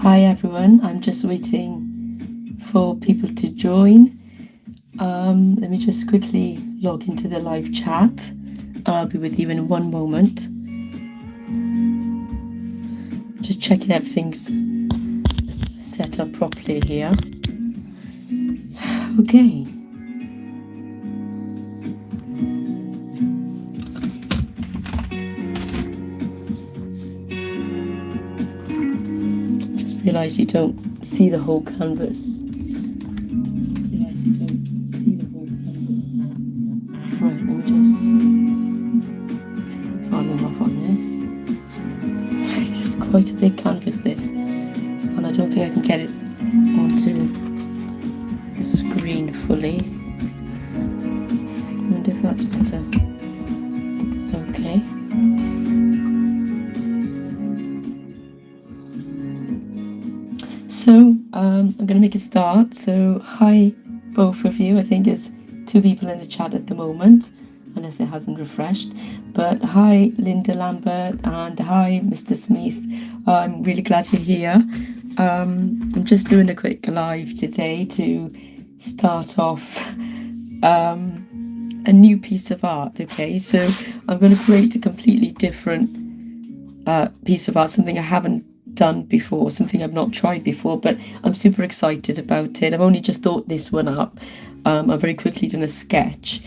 Hi everyone, I'm just waiting for people to join. Let me just quickly log into the live chat and I'll be with you in one moment. Just checking everything's set up properly here. Okay. Just realise you don't see the whole canvas. Right, let me just take the volume off on this. Right, it's quite a big canvas this, and I don't think I can get it onto the screen fully. I wonder if that's better. Okay. So I'm going to make a start. So hi both of you. I think there's two people in the chat at the moment, unless it hasn't refreshed. But hi Linda Lambert and hi Mr. Smith. I'm really glad you're here. I'm just doing a quick live today to start off a new piece of art. Okay, so I'm going to create a completely different piece of art, something I haven't done before, something I've not tried before, but I'm super excited about it. I've only just thought this one up. I've very quickly done a sketch,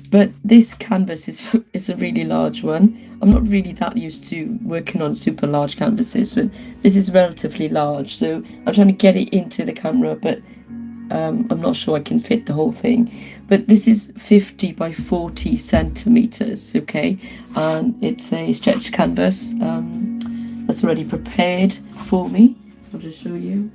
but this canvas is a really large one. I'm not really that used to working on super large canvases, but this is relatively large, so I'm trying to get it into the camera, but I'm not sure I can fit the whole thing. But this is 50 by 40 centimeters, okay, and it's a stretch canvas that's already prepared for me. I'll just show you.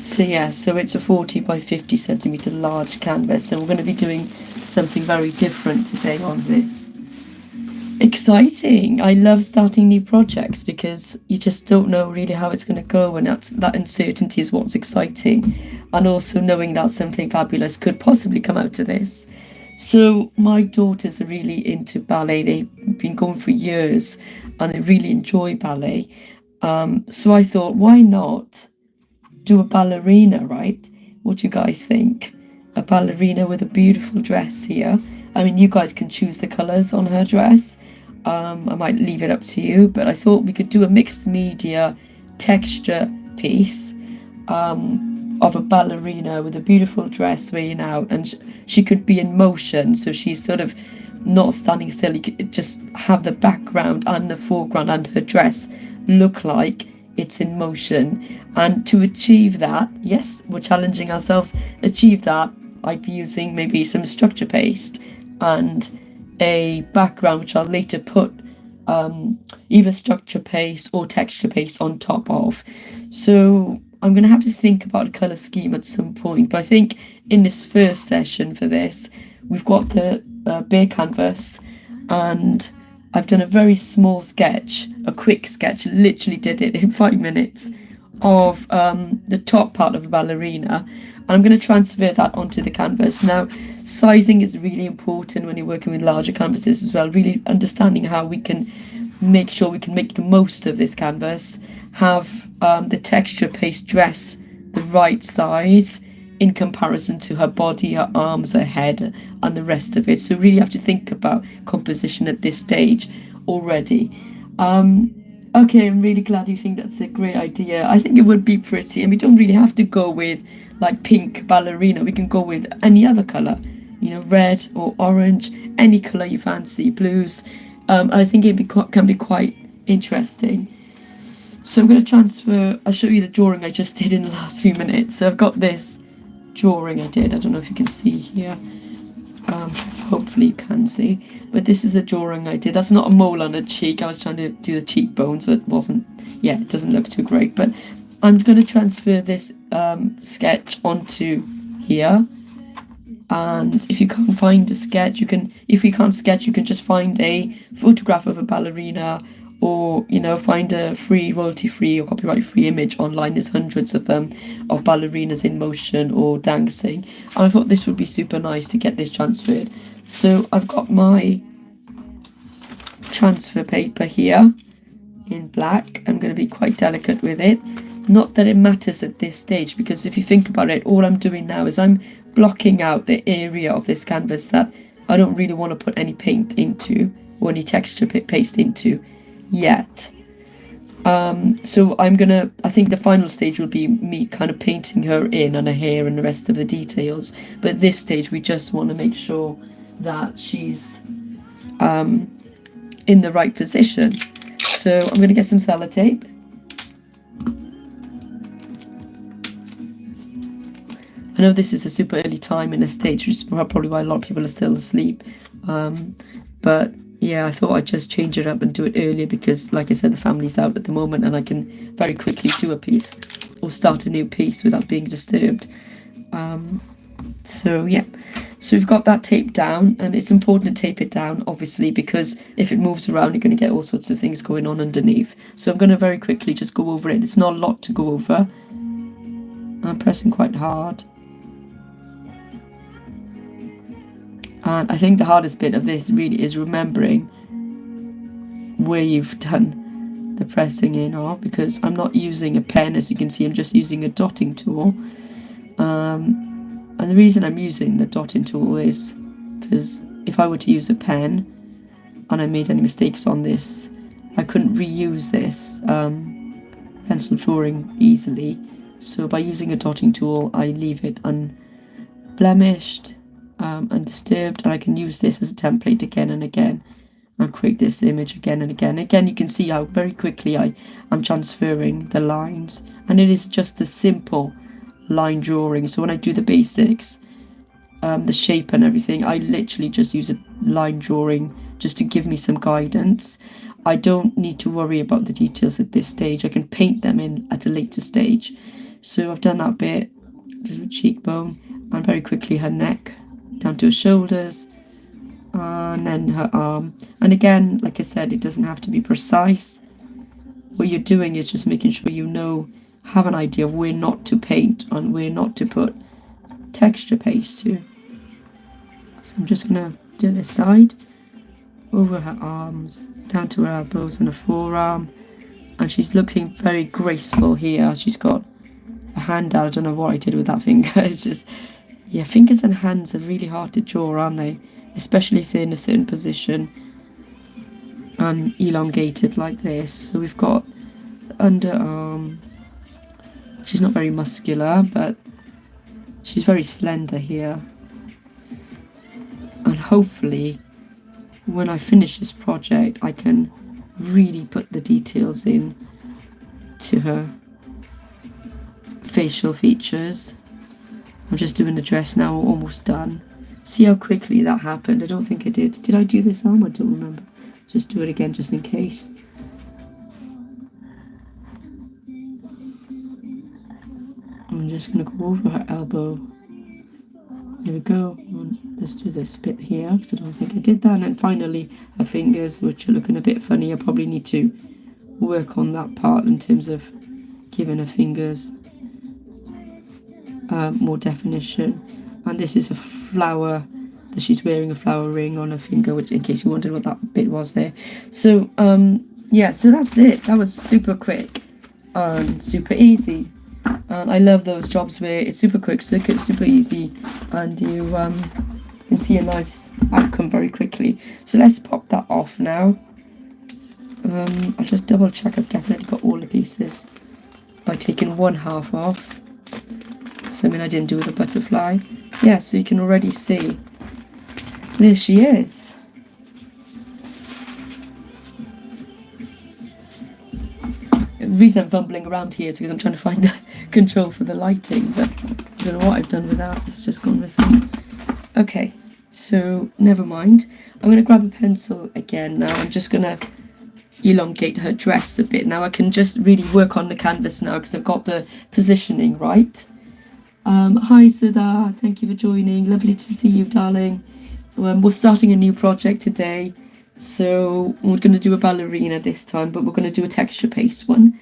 So yeah, so it's a 40 by 50 centimeter large canvas, and we're going to be doing something very different today on this. Exciting! I love starting new projects because you just don't know really how it's going to go, and that uncertainty is what's exciting, and also knowing that something fabulous could possibly come out of this. So my daughters are really into ballet. They've been going for years and they really enjoy ballet. So I thought, why not do a ballerina, right? What do you guys think? A ballerina with a beautiful dress here. I mean, you guys can choose the colours on her dress. I might leave it up to you, but I thought we could do a mixed media texture piece of a ballerina with a beautiful dress swaying out, and she could be in motion, so she's sort of not standing still. You could just have the background and the foreground and her dress look like it's in motion. And to achieve that, yes, we're challenging ourselves, achieve that, I'd be using maybe some structure paste and a background which I'll later put either structure paste or texture paste on top of. So I'm going to have to think about a colour scheme at some point, but I think in this first session for this, we've got the bare canvas, and I've done a very small sketch, a quick sketch, literally did it in 5 minutes, of the top part of a ballerina, and I'm going to transfer that onto the canvas. Now, sizing is really important when you're working with larger canvases as well, really understanding how we can make sure we can make the most of this canvas, have the texture paste dress the right size in comparison to her body, her arms, her head, and the rest of it. So really have to think about composition at this stage already. Okay, I'm really glad you think that's a great idea. I think it would be pretty, and we don't really have to go with like pink ballerina. We can go with any other colour, you know, red or orange, any colour you fancy, blues. I think can be quite interesting. So I'm going to transfer, I'll show you the drawing I just did in the last few minutes. So I've got this drawing I did, I don't know if you can see here, hopefully you can see, but this is the drawing I did. That's not a mole on a cheek, I was trying to do the cheekbones, but it wasn't, yeah, it doesn't look too great, but I'm going to transfer this sketch onto here. And if you can't find a sketch, if you can't sketch, you can just find a photograph of a ballerina, or, you know, find a free, royalty-free or copyright-free image online. There's hundreds of them, of ballerinas in motion or dancing. And I thought this would be super nice to get this transferred. So I've got my transfer paper here in black. I'm going to be quite delicate with it. Not that it matters at this stage, because if you think about it, all I'm doing now is I'm blocking out the area of this canvas that I don't really want to put any paint into or any texture paste into yet. So I think the final stage will be me kind of painting her in on her hair and the rest of the details. But at this stage, we just want to make sure that she's in the right position. So I'm going to get some sellotape. I know this is a super early time in the stage, which is probably why a lot of people are still asleep. But yeah, I thought I'd just change it up and do it earlier because, like I said, the family's out at the moment and I can very quickly do a piece or start a new piece without being disturbed. So yeah, so we've got that taped down, and it's important to tape it down, obviously, because if it moves around, you're going to get all sorts of things going on underneath. So I'm going to very quickly just go over it. It's not a lot to go over. I'm pressing quite hard. And I think the hardest bit of this really is remembering where you've done the pressing in of, because I'm not using a pen, as you can see, I'm just using a dotting tool. And the reason I'm using the dotting tool is because if I were to use a pen and I made any mistakes on this, I couldn't reuse this pencil drawing easily. So by using a dotting tool, I leave it unblemished, undisturbed, and I can use this as a template again and again and create this image again and again. Again, you can see how very quickly I'm transferring the lines, and it is just a simple line drawing. So when I do the basics, the shape and everything, I literally just use a line drawing just to give me some guidance. I don't need to worry about the details at this stage. I can paint them in at a later stage. So I've done that bit, little cheekbone, and very quickly her neck down to her shoulders, and then her arm. And again, like I said, it doesn't have to be precise. What you're doing is just making sure you have an idea of where not to paint and where not to put texture paste to. So I'm just gonna do this side, over her arms, down to her elbows and her forearm, and she's looking very graceful here. She's got a hand out. I don't know what I did with that finger. It's just, yeah, fingers and hands are really hard to draw, aren't they? Especially if they're in a certain position and elongated like this. So we've got underarm. She's not very muscular, but she's very slender here. And hopefully, when I finish this project, I can really put the details in to her facial features. I'm just doing the dress now, almost done. See how quickly that happened? I don't think I did. Did I do this arm? I don't remember. Just do it again just in case. I'm just going to go over her elbow. There we go. Let's do this bit here because I don't think I did that. And then finally her fingers, which are looking a bit funny. I probably need to work on that part in terms of giving her fingers more definition. And this is a flower that she's wearing, a flower ring on her finger, which, in case you wondered what that bit was there. So yeah, so that's it. That was super quick and super easy. And I love those jobs where it's super quick, super easy, and you can see a nice outcome very quickly. So let's pop that off now. I'll just double check I've definitely got all the pieces by taking one half off. Something I didn't do with the butterfly. Yeah, so you can already see. There she is. The reason I'm fumbling around here is because I'm trying to find the control for the lighting, but I don't know what I've done with that. It's just gone missing. Okay, so never mind. I'm going to grab a pencil again now. I'm just going to elongate her dress a bit. Now I can just really work on the canvas now because I've got the positioning right. Hi Siddha, thank you for joining. Lovely to see you, darling. We're starting a new project today, so we're going to do a ballerina this time, but we're going to do a texture paste one.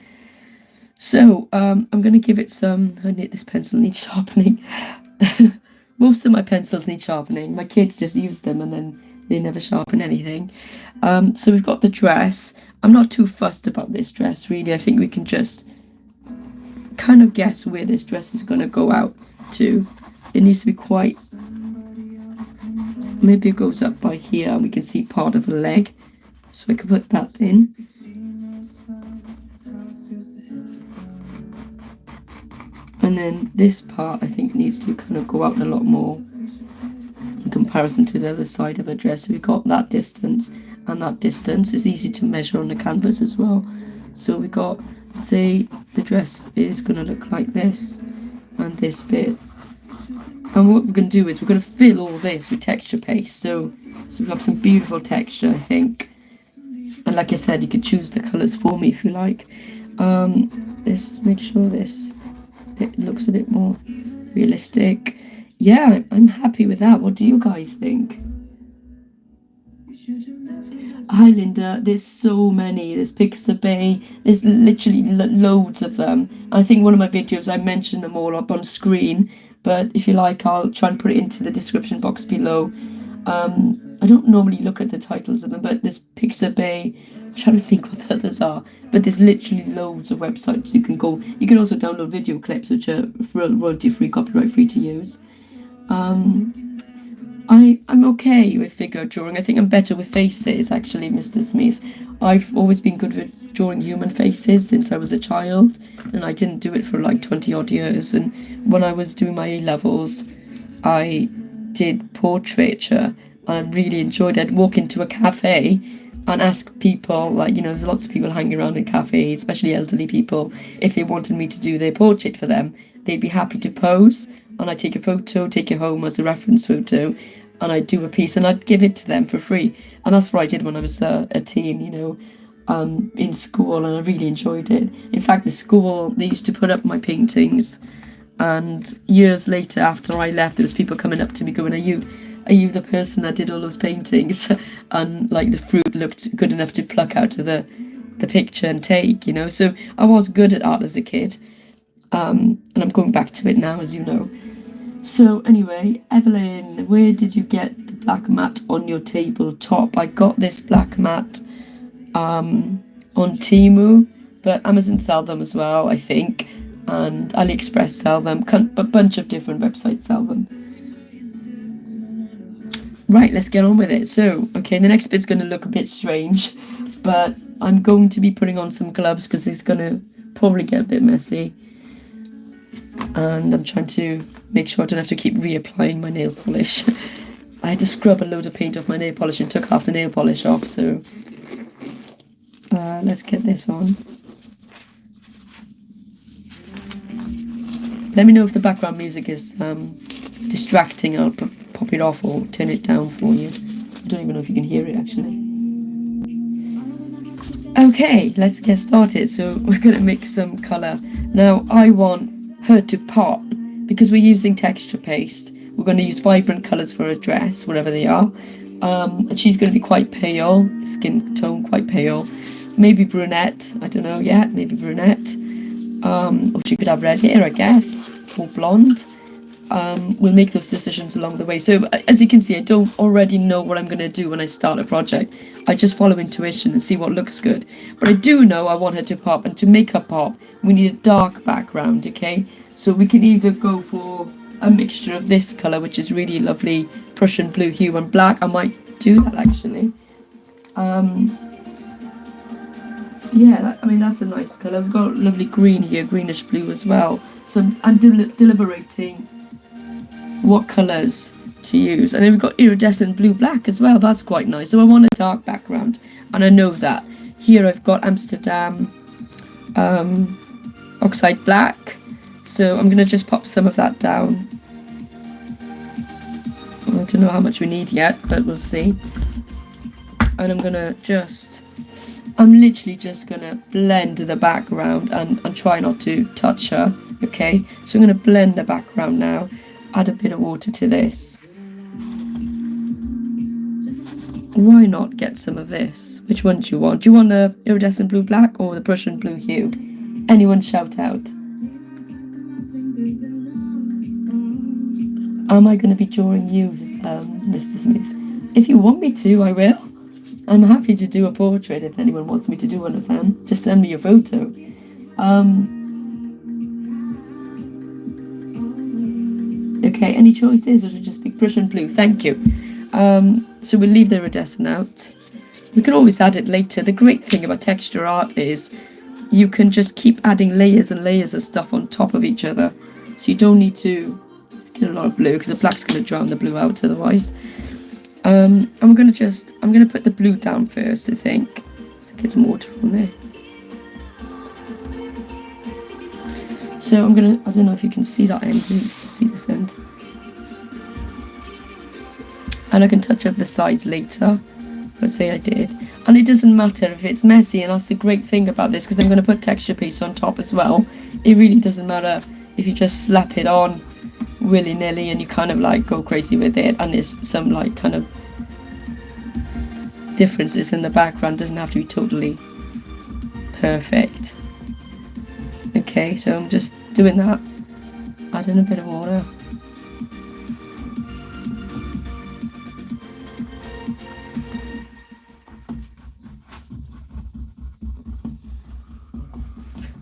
So I'm going to give it some. This pencil needs sharpening. Most of my pencils need sharpening. My kids just use them and then They never sharpen anything. So we've got the dress. I'm not too fussed about this dress, really. I think we can just kind of guess where this dress is going to go out to. It needs to be quite... Maybe it goes up by here and we can see part of the leg. So I can put that in. And then this part, I think, needs to kind of go out a lot more in comparison to the other side of the dress. So we've got that distance and that distance. It's easy to measure on the canvas as well. So we got, say, the dress is going to look like this and this bit. And what we're going to do is we're going to fill all this with texture paste. So we have some beautiful texture, I think. And like I said, you could choose the colours for me if you like. Let's make sure this bit looks a bit more realistic. Yeah, I'm happy with that. What do you guys think? Hi Linda, there's so many. There's Pixabay, there's literally loads of them. And I think one of my videos I mentioned them all up on screen, but if you like I'll try and put it into the description box below. I don't normally look at the titles of them, but there's Pixabay. I'm trying to think what the others are, but there's literally loads of websites you can go. You can also download video clips which are royalty free, copyright free to use. I'm okay with figure drawing. I think I'm better with faces, actually, Mr. Smith. I've always been good with drawing human faces since I was a child, and I didn't do it for like 20 odd years. And when I was doing my A-levels, I did portraiture, and I really enjoyed it. I'd walk into a cafe and ask people, like, you know, there's lots of people hanging around in cafes, especially elderly people, if they wanted me to do their portrait for them. They'd be happy to pose, and I'd take a photo, take it home as a reference photo, and I'd do a piece and I'd give it to them for free. And that's what I did when I was a teen, you know, in school, and I really enjoyed it. In fact, the school, they used to put up my paintings, and years later after I left, there was people coming up to me going, are you the person that did all those paintings? And like the fruit looked good enough to pluck out of the picture and take, you know. So I was good at art as a kid, and I'm going back to it now, as you know. So anyway, Evelyn, where did you get the black mat on your tabletop? I got this black mat on Temu, but Amazon sell them as well, I think, and AliExpress sell them. A bunch of different websites sell them. Right, let's get on with it. So, okay, the next bit's going to look a bit strange, but I'm going to be putting on some gloves because it's going to probably get a bit messy. And I'm trying to make sure I don't have to keep reapplying my nail polish. I had to scrub a load of paint off my nail polish and took half the nail polish off, so let's get this on. Let me know if the background music is distracting, and I'll pop it off or turn it down for you. I don't even know if you can hear it, actually. Okay, let's get started. So we're going to mix some colour. Now, I want her to pop, because we're using texture paste. We're going to use vibrant colours for her dress, whatever they are. And she's going to be quite pale, skin tone quite pale. Maybe brunette, I don't know yet, maybe brunette. Or she could have red hair, I guess, or blonde. We'll make those decisions along the way. So as you can see, I don't already know what I'm going to do when I start a project. I just follow intuition and see what looks good. But I do know I want her to pop, and to make her pop, we need a dark background, okay? So we can either go for a mixture of this colour, which is really lovely Prussian blue hue, and black. I might do that, actually. Yeah, I mean, that's a nice colour. We've got lovely green here, greenish blue as well. So I'm deliberating what colours to use. And then we've got iridescent blue black as well. That's quite nice. So I want a dark background, and I know that. Here I've got Amsterdam oxide black. So I'm going to just pop some of that down. I don't know how much we need yet, but we'll see. And I'm going to just... I'm literally just going to blend the background and try not to touch her, okay? So I'm going to blend the background now, add a bit of water to this. Why not get some of this? Which one do you want? Do you want the iridescent blue black or the Prussian blue hue? Anyone shout out? Am I going to be drawing you, Mr. Smith? If you want me to, I will. I'm happy to do a portrait if anyone wants me to do one of them. Just send me a photo. Okay, any choices, or should I just pick Prussian blue? Thank you. So we'll leave the iridescent out. We can always add it later. The great thing about texture art is you can just keep adding layers and layers of stuff on top of each other. So you don't need to get a lot of blue, because the black's going to drown the blue out otherwise. I'm going to put the blue down first, I think. So get some water on there. So I don't know if you can see that end, you can see this end. And I can touch up the sides later. Let's say I did. And it doesn't matter if it's messy, and that's the great thing about this, because I'm going to put texture paste on top as well. It really doesn't matter if you just slap it on willy-nilly and you kind of like go crazy with it, and there's some like kind of differences in the background. It doesn't have to be totally perfect. Okay, so I'm just doing that, adding a bit of water.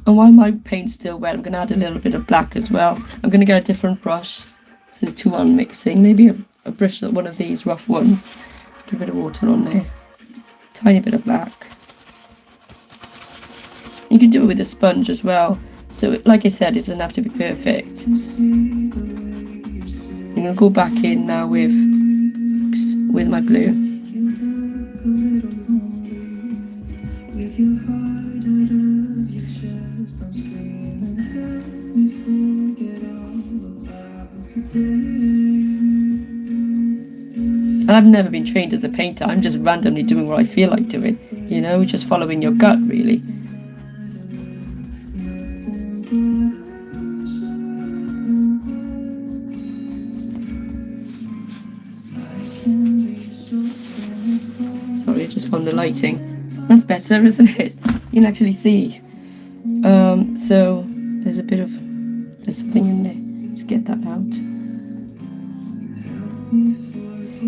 And while my paint's still wet, I'm going to add a little bit of black as well. I'm going to get a different brush, so 2-1 mixing, maybe a brush, one of these rough ones. Get a bit of water on there, tiny bit of black. You can do it with a sponge as well. So like I said, it doesn't have to be perfect. I'm going to go back in now with my blue. And I've never been trained as a painter. I'm just randomly doing what I feel like doing. You know, just following your gut, really. Sorry, I just found the lighting. That's better, isn't it? You can actually see. So there's something in there. Just get that out.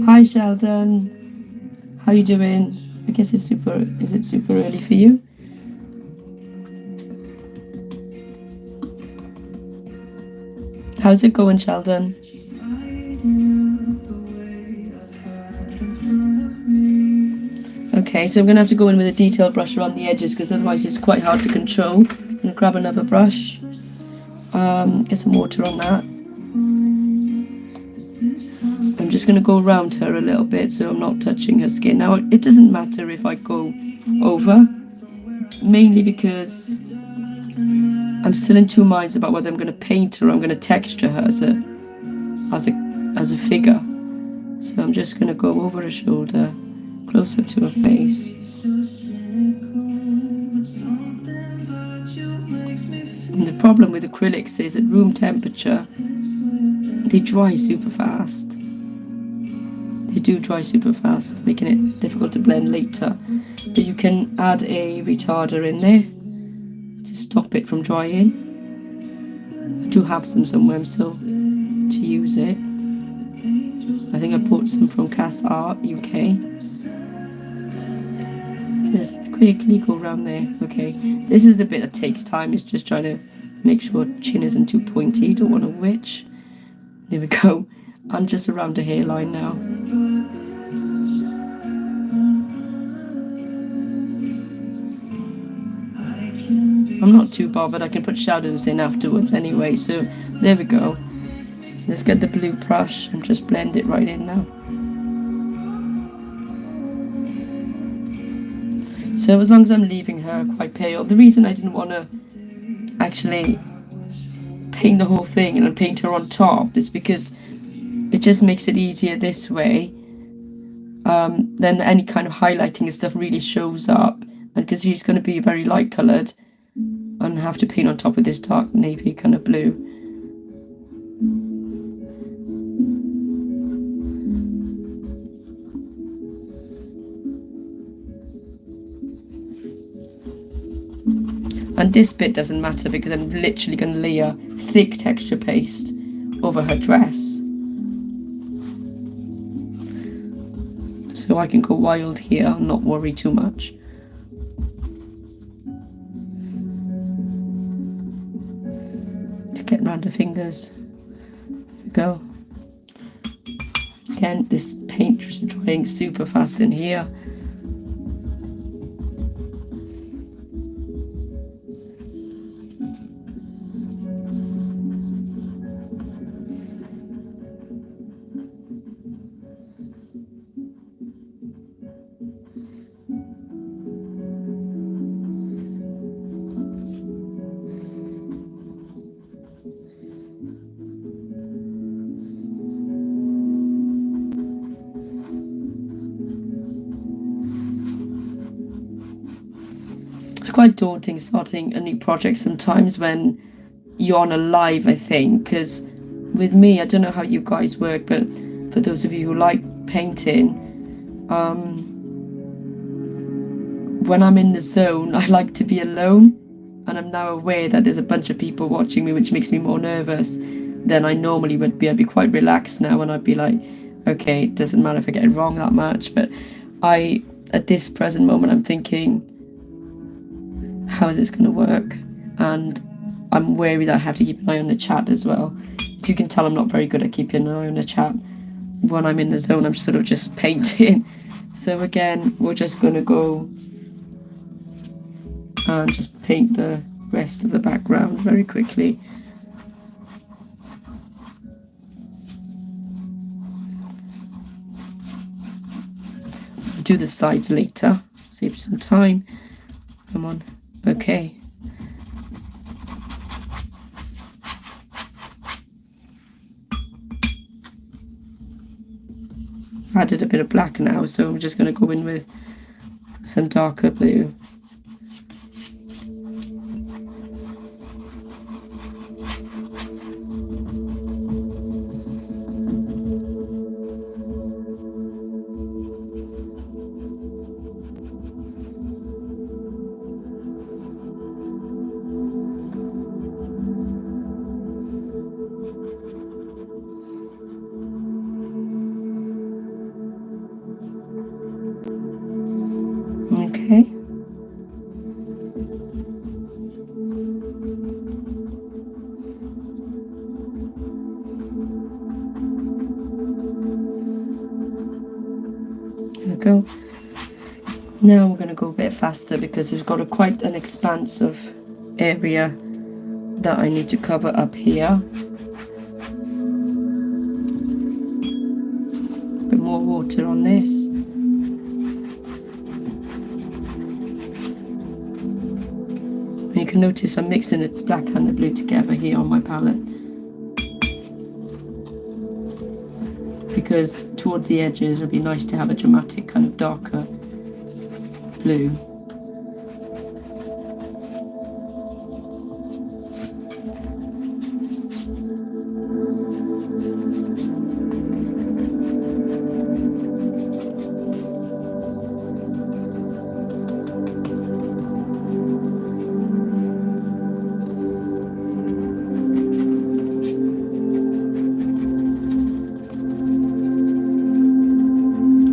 Hi Sheldon, how you doing? I guess is it super early for you? How's it going, Sheldon? Okay, so I'm gonna have to go in with a detailed brush around the edges, because otherwise it's quite hard to control. I'm gonna grab another brush, get some water on that. I'm just going to go around her a little bit so I'm not touching her skin. Now, it doesn't matter if I go over, mainly because I'm still in two minds about whether I'm going to paint her or I'm going to texture her as a figure. So I'm just going to go over her shoulder, close up to her face. And the problem with acrylics is at room temperature, they dry super fast. They do dry super fast, making it difficult to blend later. But you can add a retarder in there to stop it from drying. I do have some somewhere, I'm still to use it. I think I bought some from Cas Art UK. Just quickly go around there. Okay, this is the bit that takes time, is just trying to make sure chin isn't too pointy. Don't want a witch. There we go. And just around the hairline now. I'm not too bothered, I can put shadows in afterwards anyway, so there we go. Let's get the blue brush and just blend it right in now. So as long as I'm leaving her quite pale, the reason I didn't want to actually paint the whole thing and then paint her on top is because it just makes it easier this way. Then any kind of highlighting and stuff really shows up, and because she's going to be very light coloured and have to paint on top of this dark navy kind of blue. And this bit doesn't matter because I'm literally going to layer thick texture paste over her dress. so I can go wild here and not worry too much. Just get around the fingers. There we go. Again, this paint is drying super fast in here. It's quite daunting starting a new project sometimes when you're on a live, I think, because with me, I don't know how you guys work, but for those of you who like painting, when I'm in the zone, I like to be alone, and I'm now aware that there's a bunch of people watching me, which makes me more nervous than I normally would be. I'd be quite relaxed now, and I'd be like, okay, it doesn't matter if I get it wrong that much, but at this present moment, I'm thinking, how is this going to work? And I'm wary that I have to keep an eye on the chat as well. As you can tell, I'm not very good at keeping an eye on the chat. When I'm in the zone, I'm sort of just painting. So again, we're just going to go and just paint the rest of the background very quickly. I'll do the sides later, save some time. Come on. Okay. Added a bit of black now, so I'm just going to go in with some darker blue. Okay. There we go. Now we're going to go a bit faster because we've got quite an expansive area that I need to cover up here. A bit more water on this. You can notice I'm mixing the black and the blue together here on my palette, because towards the edges it would be nice to have a dramatic kind of darker blue.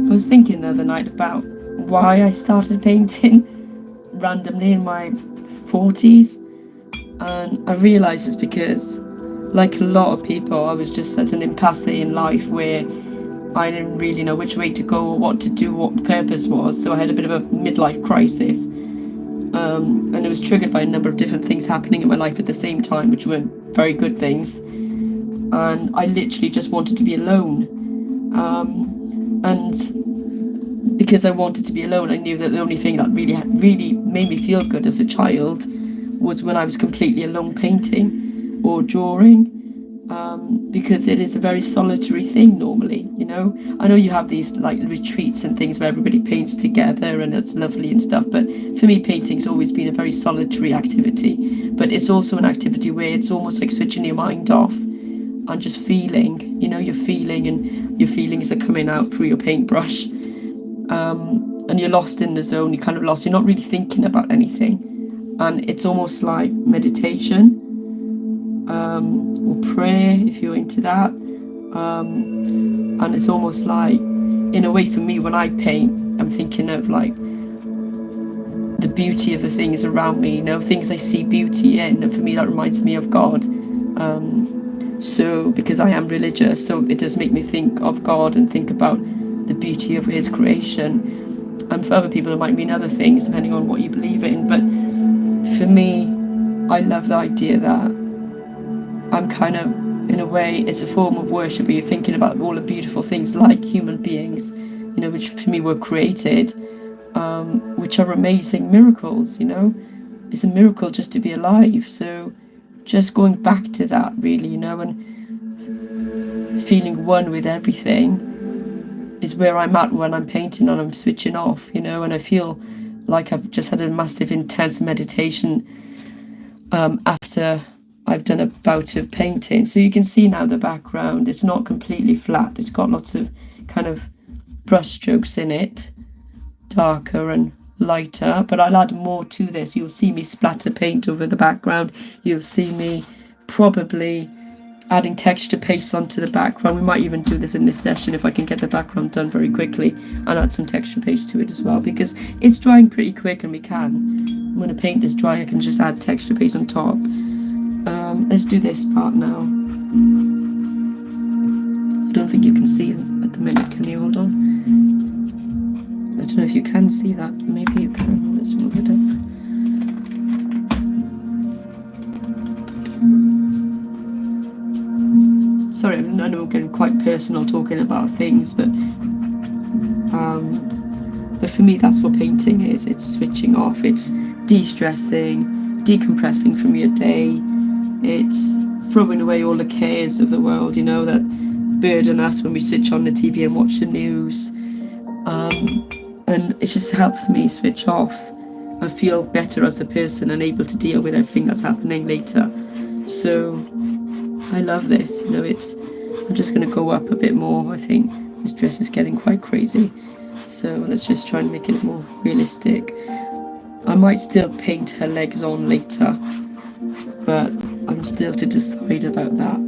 I was thinking the other night about why I started painting randomly in my 40s, and I realised it's because, like a lot of people, I was just at an impasse in life where I didn't really know which way to go or what to do, what the purpose was. So I had a bit of a midlife crisis, and it was triggered by a number of different things happening in my life at the same time, which weren't very good things, and I literally just wanted to be alone. And because I wanted to be alone, I knew that the only thing that really made me feel good as a child was when I was completely alone painting or drawing, because it is a very solitary thing normally, you know. I know you have these like retreats and things where everybody paints together and it's lovely and stuff, but for me painting's always been a very solitary activity. But it's also an activity where it's almost like switching your mind off and just feeling, you know, you're feeling, and your feelings are coming out through your paintbrush, and you're lost in the zone. You're kind of lost, you're not really thinking about anything, and it's almost like meditation, or prayer if you're into that, and it's almost like in a way, for me, when I paint, I'm thinking of like the beauty of the things around me, you know, things I see beauty in, and for me that reminds me of God. So because I am religious, so it does make me think of God and think about the beauty of his creation. And for other people it might mean other things depending on what you believe in, but for me, I love the idea that I'm kind of, in a way, it's a form of worship where you're thinking about all the beautiful things like human beings, you know, which for me were created, which are amazing miracles, you know. It's a miracle just to be alive. So just going back to that, really, you know, and feeling one with everything is where I'm at when I'm painting and I'm switching off, you know, and I feel like I've just had a massive, intense meditation after I've done a bout of painting. So you can see now the background, it's not completely flat. It's got lots of kind of brush strokes in it, darker and lighter, but I'll add more to this. You'll see me splatter paint over the background. You'll see me probably adding texture paste onto the background. We might even do this in this session if I can get the background done very quickly, and add some texture paste to it as well, because it's drying pretty quick and we can. When a paint is dry, I can just add texture paste on top. Let's do this part now. I don't think you can see it at the minute. Can you? Hold on. I don't know if you can see that. Maybe you can. Let's move it up. Sorry, I know I'm getting quite personal talking about things, but for me that's what painting is. It's switching off. It's de-stressing, decompressing from your day. It's throwing away all the cares of the world, you know, that burden us when we switch on the TV and watch the news. And it just helps me switch off and feel better as a person and able to deal with everything that's happening later. So I love this, you know. I'm just going to go up a bit more. I think this dress is getting quite crazy, so let's just try and make it more realistic. I might still paint her legs on later, but I'm still to decide about that.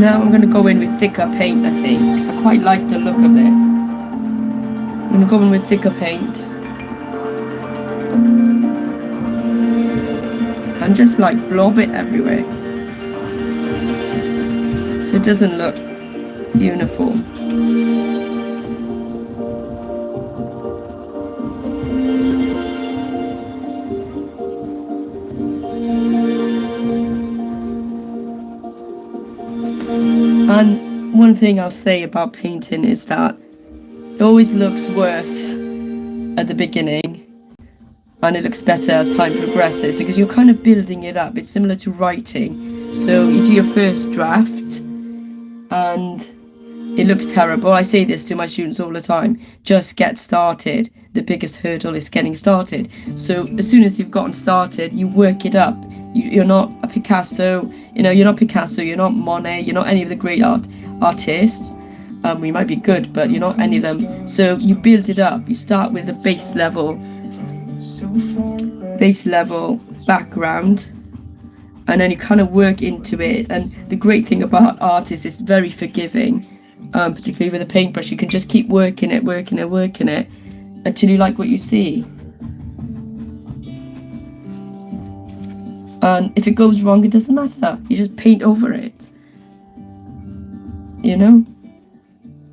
Now I'm going to go in with thicker paint, I think. I quite like the look of this. I'm going to go in with thicker paint. And just like blob it everywhere, so it doesn't look uniform. And one thing I'll say about painting is that it always looks worse at the beginning and it looks better as time progresses, because you're kind of building it up. It's similar to writing. So you do your first draft and it looks terrible. I say this to my students all the time: just get started. The biggest hurdle is getting started. So as soon as you've gotten started, you work it up. You're not a Picasso, you know, you're not Picasso, you're not Monet, you're not any of the great artists. We might be good, but you're not any of them. So you build it up. You start with the base level background, and then you kind of work into it. And the great thing about art is it's very forgiving, particularly with a paintbrush. You can just keep working it until you like what you see. And if it goes wrong, it doesn't matter. You just paint over it, you know?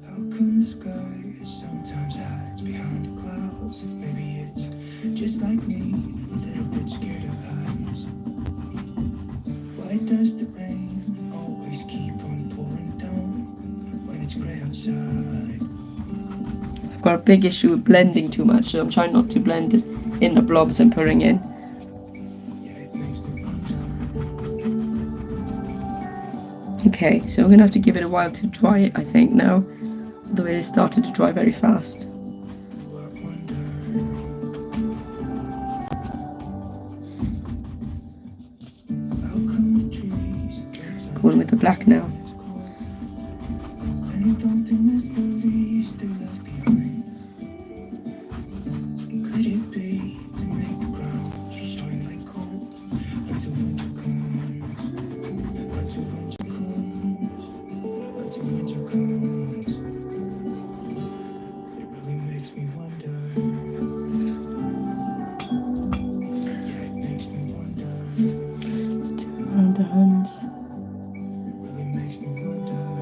How come the sky sometimes hides behind the clouds? Maybe it's just like me, a little bit scared of heights. Why does the rain always keep on pouring down when it's grey outside? I've got a big issue with blending too much, so I'm trying not to blend in the blobs I'm putting in. Yeah, Okay, so we're gonna have to give it a while to dry it, I think, now. Although it has started to dry very fast. Going with the black now.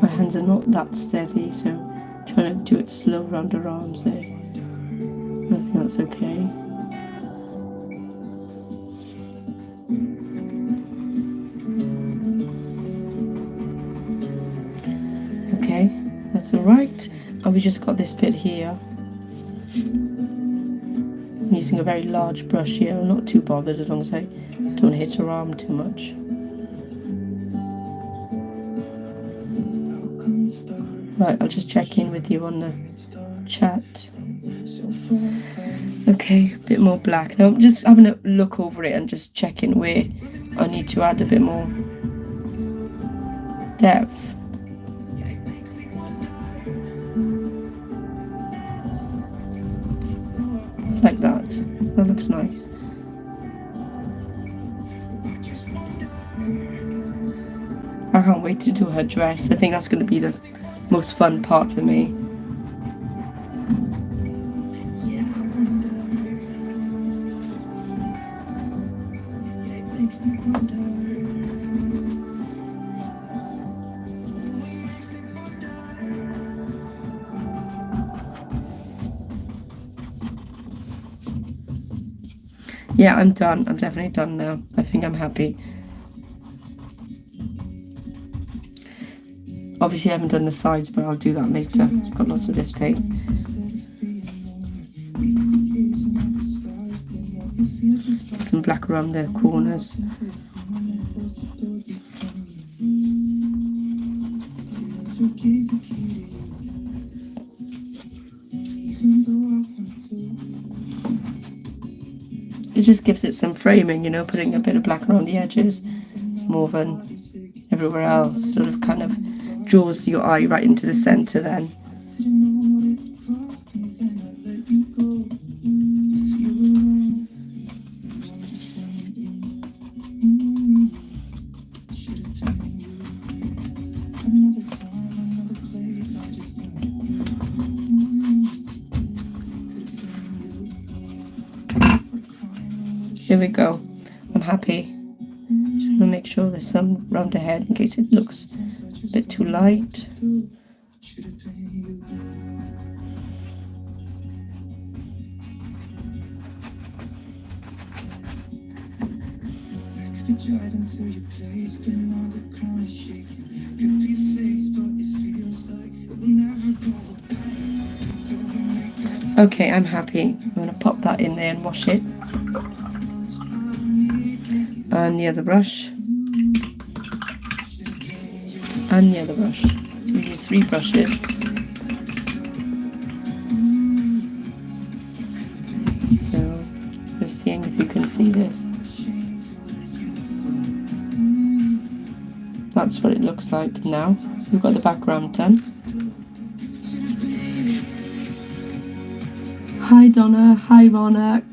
My hands are not that steady, so I'm trying to do it slow around her arms there. I think that's okay. Okay, that's alright. And we just got this bit here. I'm using a very large brush here. I'm not too bothered as long as I don't hit her arm too much. Right, I'll just check in with you on the chat. Okay, a bit more black. Now I'm just having a look over it and just checking where I need to add a bit more depth. Like that. That looks nice. I can't wait to do her dress. I think that's going to be the most fun part for me. Yeah, I'm done. I'm definitely done now. I think I'm happy. Obviously I haven't done the sides, but I'll do that later. I've got lots of this paint. Some black around the corners. It just gives it some framing, you know, putting a bit of black around the edges more than everywhere else. Sort of kind of draws your eye right into the center then. Here we go. I'm happy. Just want to make sure there's some round the head in case it looks a bit too light. Okay, I'm happy. I'm going to pop that in there and wash it. And the other brush. And the other brush. We use 3 brushes. So, just seeing if you can see this. That's what it looks like now. We've got the background done. Hi Donna, hi Ronak.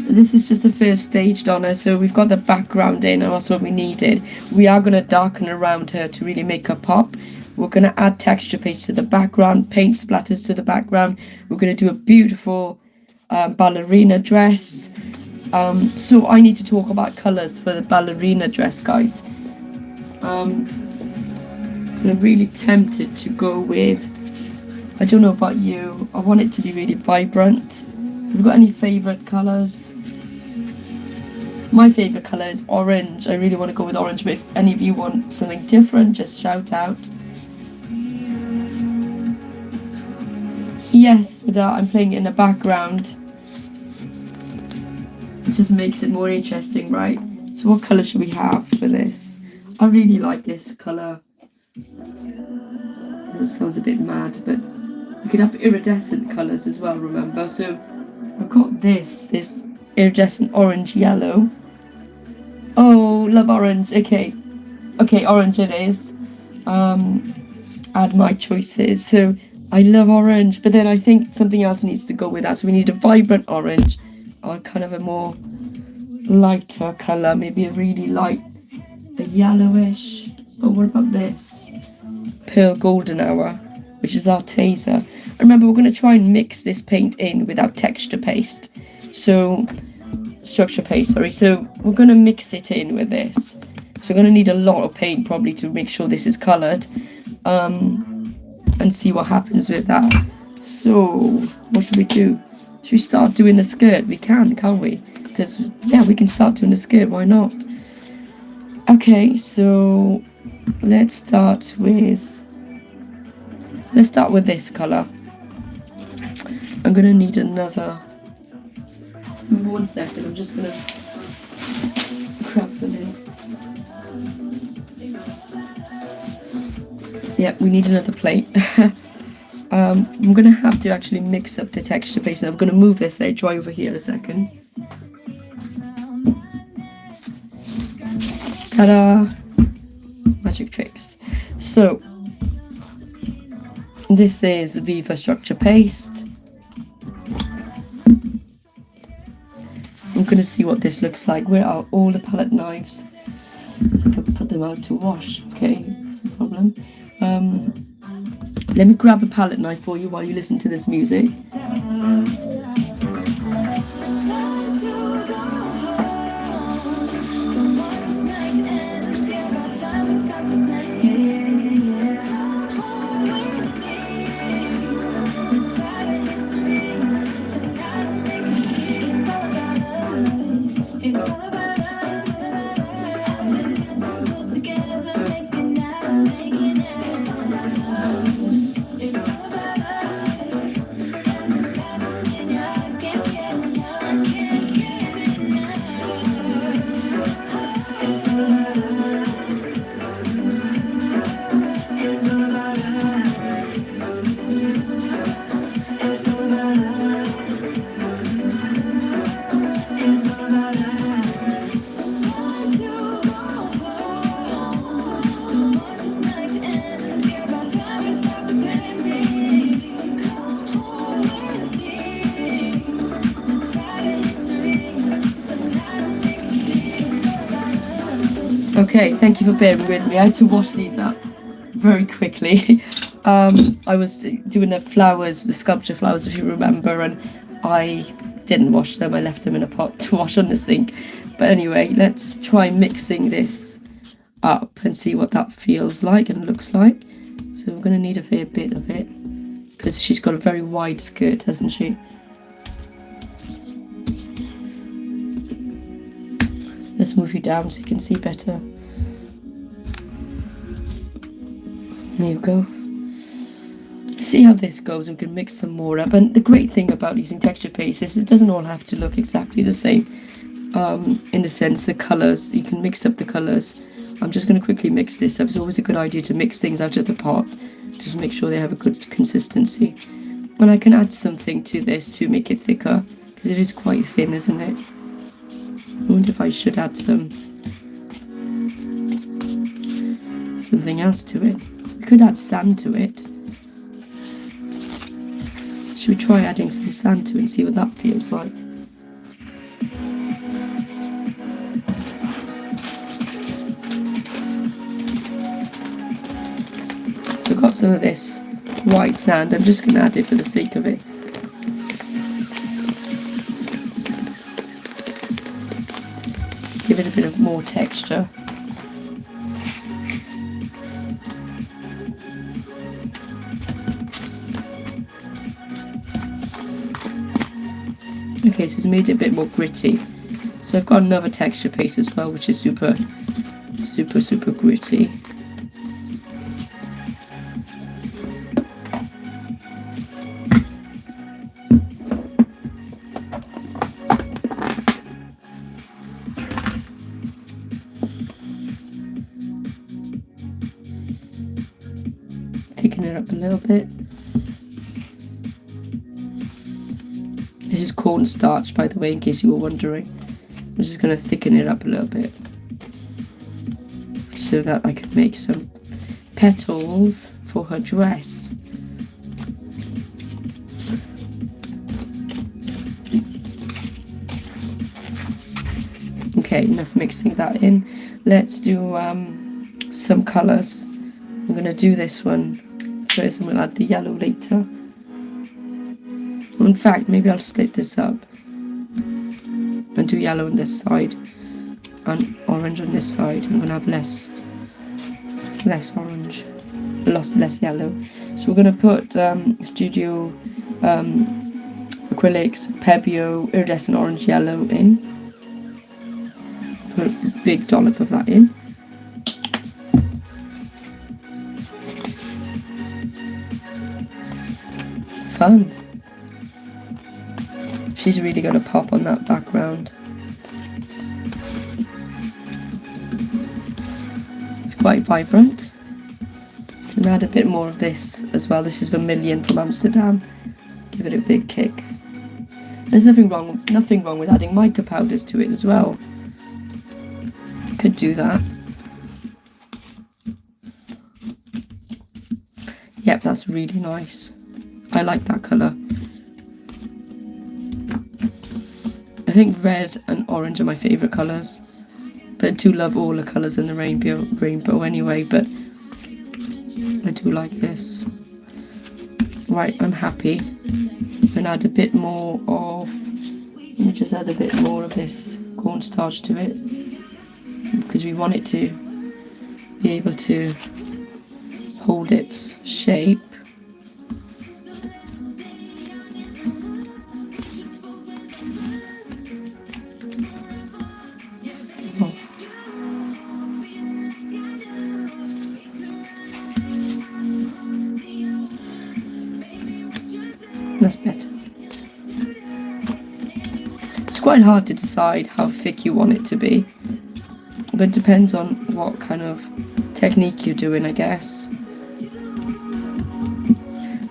This is just the first stage, Donna, so we've got the background in and that's what we needed. We are going to darken around her to really make her pop. We're going to add texture paste to the background, paint splatters to the background. We're going to do a beautiful ballerina dress. So I need to talk about colours for the ballerina dress, guys. I'm really tempted to go with, I don't know about you, I want it to be really vibrant. Have you got any favourite colours? My favourite colour is orange. I really want to go with orange, but if any of you want something different, just shout out. Yes, I'm playing it in the background. It just makes it more interesting, right? So what colour should we have for this? I really like this colour. It sounds a bit mad, but we could have iridescent colours as well, remember? So I've got this iridescent orange yellow. Oh, love orange. Okay, orange it is. Add my choices. So I love orange, but then I think something else needs to go with that. So we need a vibrant orange, or kind of a more lighter colour, maybe a really light, a yellowish. But what about this? Pearl Golden Hour, which is our taser. Remember, we're going to try and mix this paint in with our texture paste. So, structure paste, sorry. So we're going to mix it in with this. So we're going to need a lot of paint probably to make sure this is coloured. And see what happens with that. So, what should we do? Should we start doing the skirt? We can, can't we? Because, yeah, we can start doing the skirt. Why not? Okay, so let's start with this colour. I'm going to need another. 1 second, I'm just going to grab something. Yeah, we need another plate. I'm going to have to actually mix up the texture paste. I'm going to move this there, dry over here a second. Ta-da! Magic tricks. So, this is Viva Structure Paste. I'm going to see what this looks like. Where are all the palette knives? I think I've put them out to wash. Okay, that's a problem. Let me grab a palette knife for you while you listen to this music. Okay, thank you for bearing with me. I had to wash these up very quickly. I was doing the flowers, the sculpture flowers, if you remember, and I didn't wash them. I left them in a pot to wash on the sink. But anyway, let's try mixing this up and see what that feels like and looks like. So we're going to need a fair bit of it because she's got a very wide skirt, hasn't she? Let's move you down so you can see better. There you go. See how this goes, and we can mix some more up. And the great thing about using texture paste is it doesn't all have to look exactly the same. In the sense, the colours, you can mix up the colours. I'm just going to quickly mix this up. It's always a good idea to mix things out of the pot to make sure they have a good consistency. And I can add something to this to make it thicker because it is quite thin, isn't it? I wonder if I should add something else to it. We could add sand to it. Should we try adding some sand to it and see what that feels like? So I've got some of this white sand. I'm just going to add it for the sake of it. Give it a bit of more texture. Okay, so it's made it a bit more gritty. So I've got another texture paste as well, which is super gritty. thicken it up a little bit. This is cornstarch, by the way, in case you were wondering. I'm just going to thicken it up a little bit so that I can make some petals for her dress. Okay, enough mixing that in. Let's do some colours. I'm going to do this one first and we'll add the yellow later. In fact, maybe I'll split this up and do yellow on this side and orange on this side. I'm going to have less orange, less yellow. So we're going to put Studio Acrylics, Pebeo, iridescent orange yellow in. Put a big dollop of that in. Fun. She's really going to pop on that background. It's quite vibrant. And add a bit more of this as well. This is Vermilion from Amsterdam. Give it a big kick. There's nothing wrong with adding mica powders to it as well. Could do that. Yep, that's really nice. I like that colour. I think red and orange are my favourite colours, but I do love all the colours in the rainbow anyway, but I do like this. Right, I'm happy. I'm going to add a bit more of, let me just add a bit more of this cornstarch to it, because we want it to be able to hold its shape. That's better. It's quite hard to decide how thick you want it to be, but it depends on what kind of technique you're doing, I guess. I'm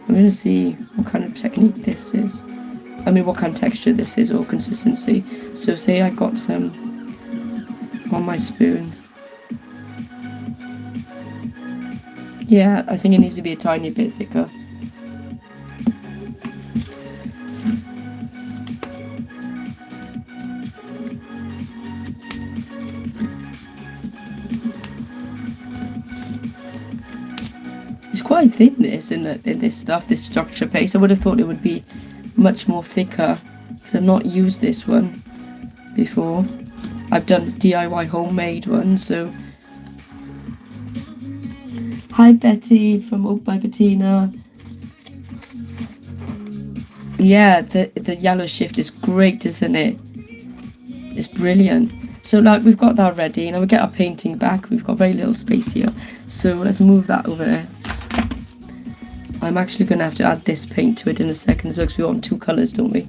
going to see what kind of technique this is. I mean, what kind of texture this is, or consistency. So say I got some on my spoon. Yeah, I think it needs to be a tiny bit thicker. Quite thin this in this stuff, this structure paste. I would have thought it would be much more thicker because I've not used this one before. I've done DIY homemade one. So hi Betty from Oak by Bettina. Yeah, the yellow shift is great, isn't it? It's brilliant. So like we've got that ready. Now we get our painting back. We've got very little space here, so let's move that over there. I'm actually going to have to add this paint to it in a second as well, because we want two colours, don't we?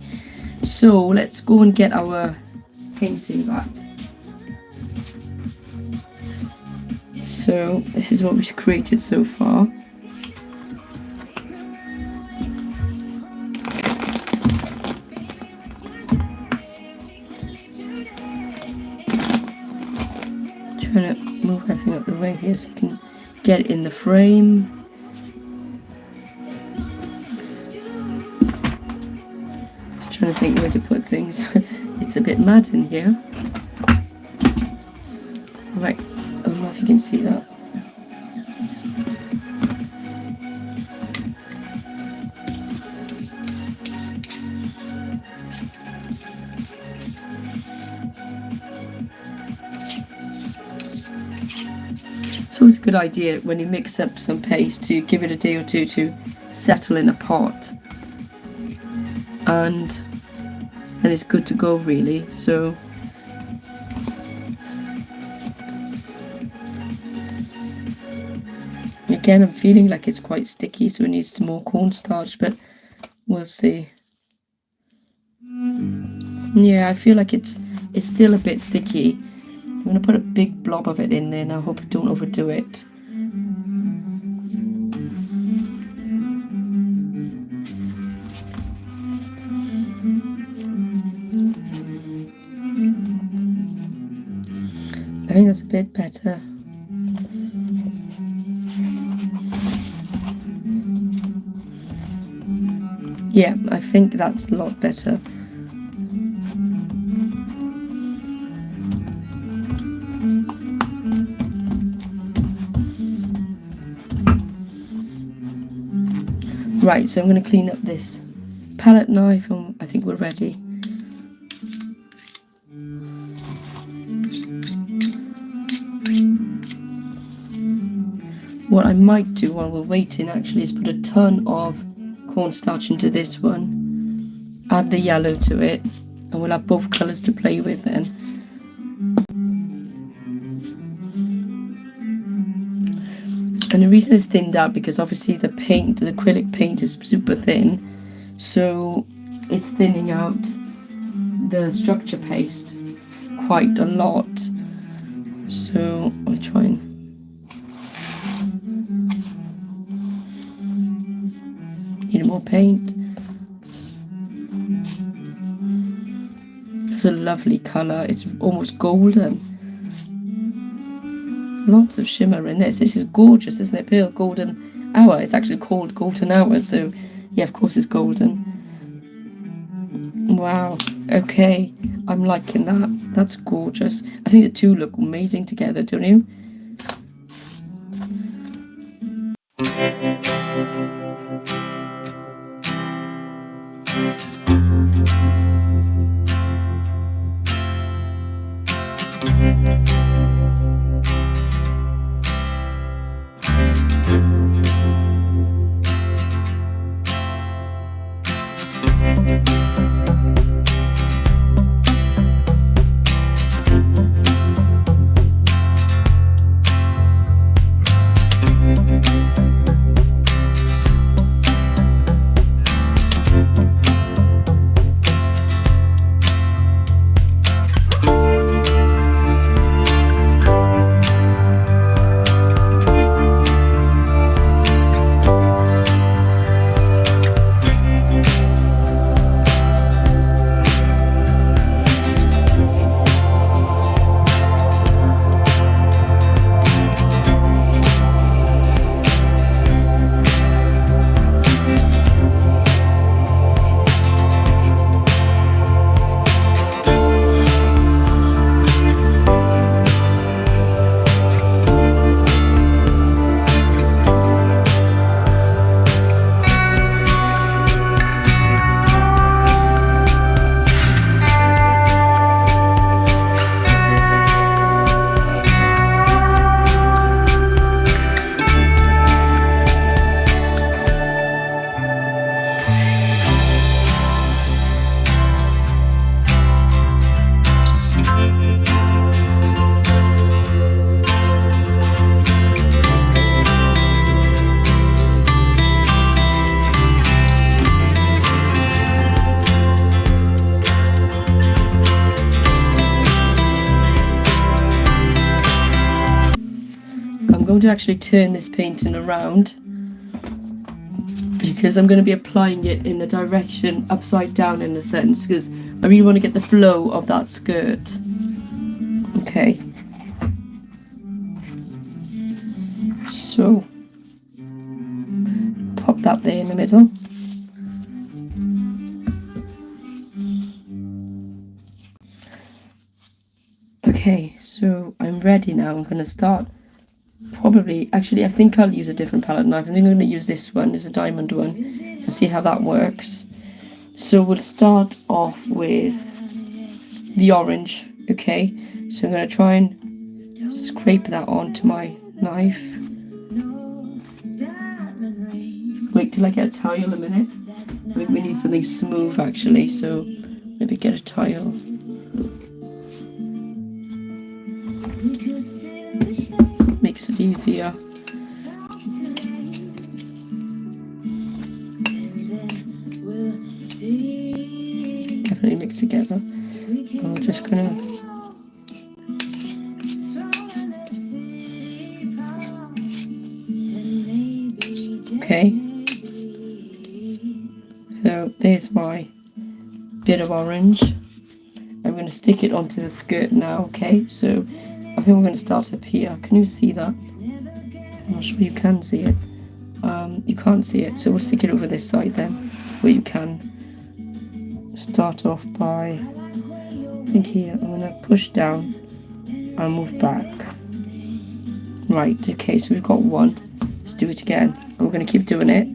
So let's go and get our painting back. So this is what we've created so far. Trying to move everything up the way here so we can get it in the frame. Trying to think where to put things. It's a bit mad in here. Right, I don't know if you can see that. It's always a good idea when you mix up some paste to give it a day or two to settle in a pot. And it's good to go really. So again, I'm feeling like it's quite sticky, so it needs some more cornstarch, but we'll see. Yeah, I feel like it's still a bit sticky. I'm going to put a big blob of it in there, and I hope I don't overdo it. think that's a bit better. Yeah, I think that's a lot better. Right, so I'm going to clean up this palette knife and I think we're ready. What I might do while we're waiting actually is put a ton of cornstarch into this one, add the yellow to it, and we'll have both colours to play with then. And the reason it's thinned out because obviously the paint, the acrylic paint is super thin, so it's thinning out the structure paste quite a lot. So I'll try and need more paint. It's a lovely colour, it's almost golden. Lots of shimmer in this. This is gorgeous, isn't it? Pale golden hour. It's actually called golden hour, so yeah, of course it's golden. Wow, okay, I'm liking that. That's gorgeous. I think the two look amazing together, don't you? I'm going to actually turn this painting around because I'm going to be applying it in the direction upside down in a sense, because I really want to get the flow of that skirt. Okay, so pop that there in the middle. Okay, so I'm ready now. I'm going to start. Probably, actually, I think I'll use a different palette knife. I think I'm going to use this one, it's a diamond one, and see how that works. So we'll start off with the orange, okay? So I'm going to try and scrape that onto my knife. Wait till I get a tile a minute. I think we need something smooth actually, so maybe get a tile. Makes it easier. Definitely mix together. So I'm just gonna okay. So there's my bit of orange. I'm going to stick it onto the skirt now, okay? So I've think we're going to start up here. Can you see that? I'm not sure you can see it. You can't see it, so we'll stick it over this side then, where you can. Start off by, I think here, I'm going to push down and move back. Right, okay, so we've got one. Let's do it again. And we're going to keep doing it.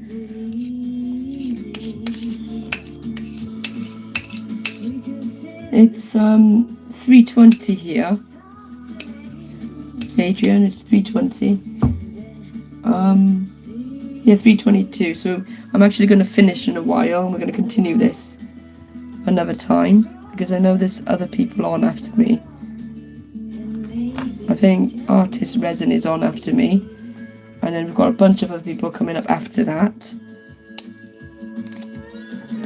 It's 320 here. Adrian, it's 320. Yeah, 322. So I'm actually going to finish in a while. We're going to continue this another time because I know there's other people on after me. I think Artist Resin is on after me, and then we've got a bunch of other people coming up after that.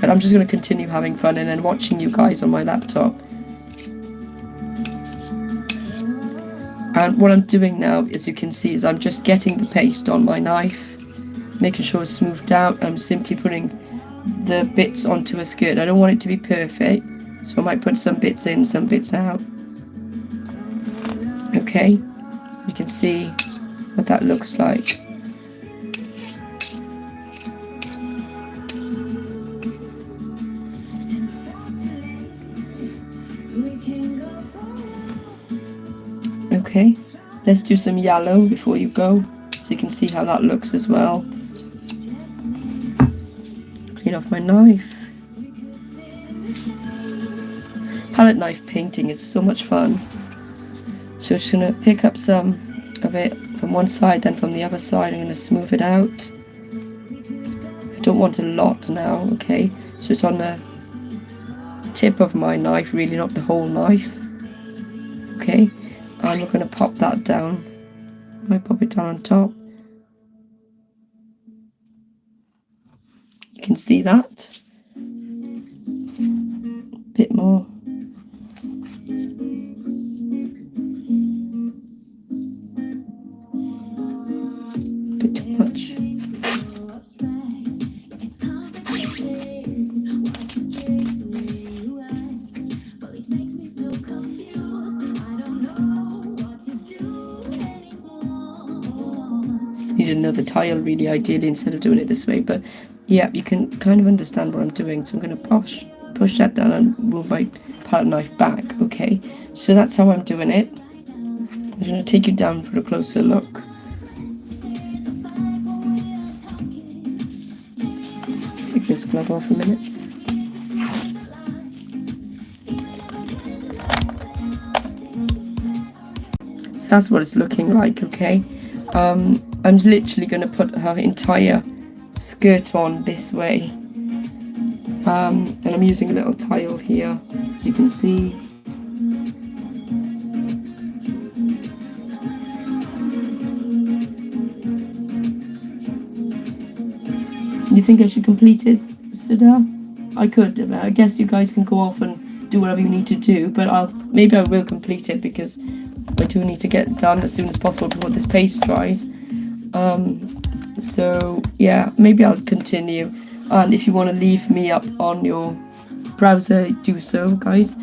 But I'm just going to continue having fun and then watching you guys on my laptop. And what I'm doing now, as you can see, is I'm just getting the paste on my knife, making sure it's smoothed out. I'm simply putting the bits onto a skirt. I don't want it to be perfect, so I might put some bits in, some bits out. Okay, you can see what that looks like. Okay, let's do some yellow before you go, so you can see how that looks as well. Clean off my knife. Palette knife painting is so much fun. So I'm just going to pick up some of it from one side, then from the other side I'm going to smooth it out. I don't want a lot now, okay? So it's on the tip of my knife, really, not the whole knife. Okay, and we're going to pop that down. I might pop it down on top. You can see that. A bit more. Bit too much. Need another tile really ideally instead of doing it this way, but yeah, you can kind of understand what I'm doing. So I'm going to push that down and move my palette knife back. Okay, so that's how I'm doing it. I'm going to take you down for a closer look. Take this glove off a minute. So that's what it's looking like. Okay, I'm literally going to put her entire skirt on this way, and I'm using a little tile here, as you can see. You think I should complete it, Sudha? I could. I guess you guys can go off and do whatever you need to do, but maybe I will complete it because I do need to get it done as soon as possible before this paste dries. So yeah, maybe I'll continue, and if you want to leave me up on your browser, do so, guys,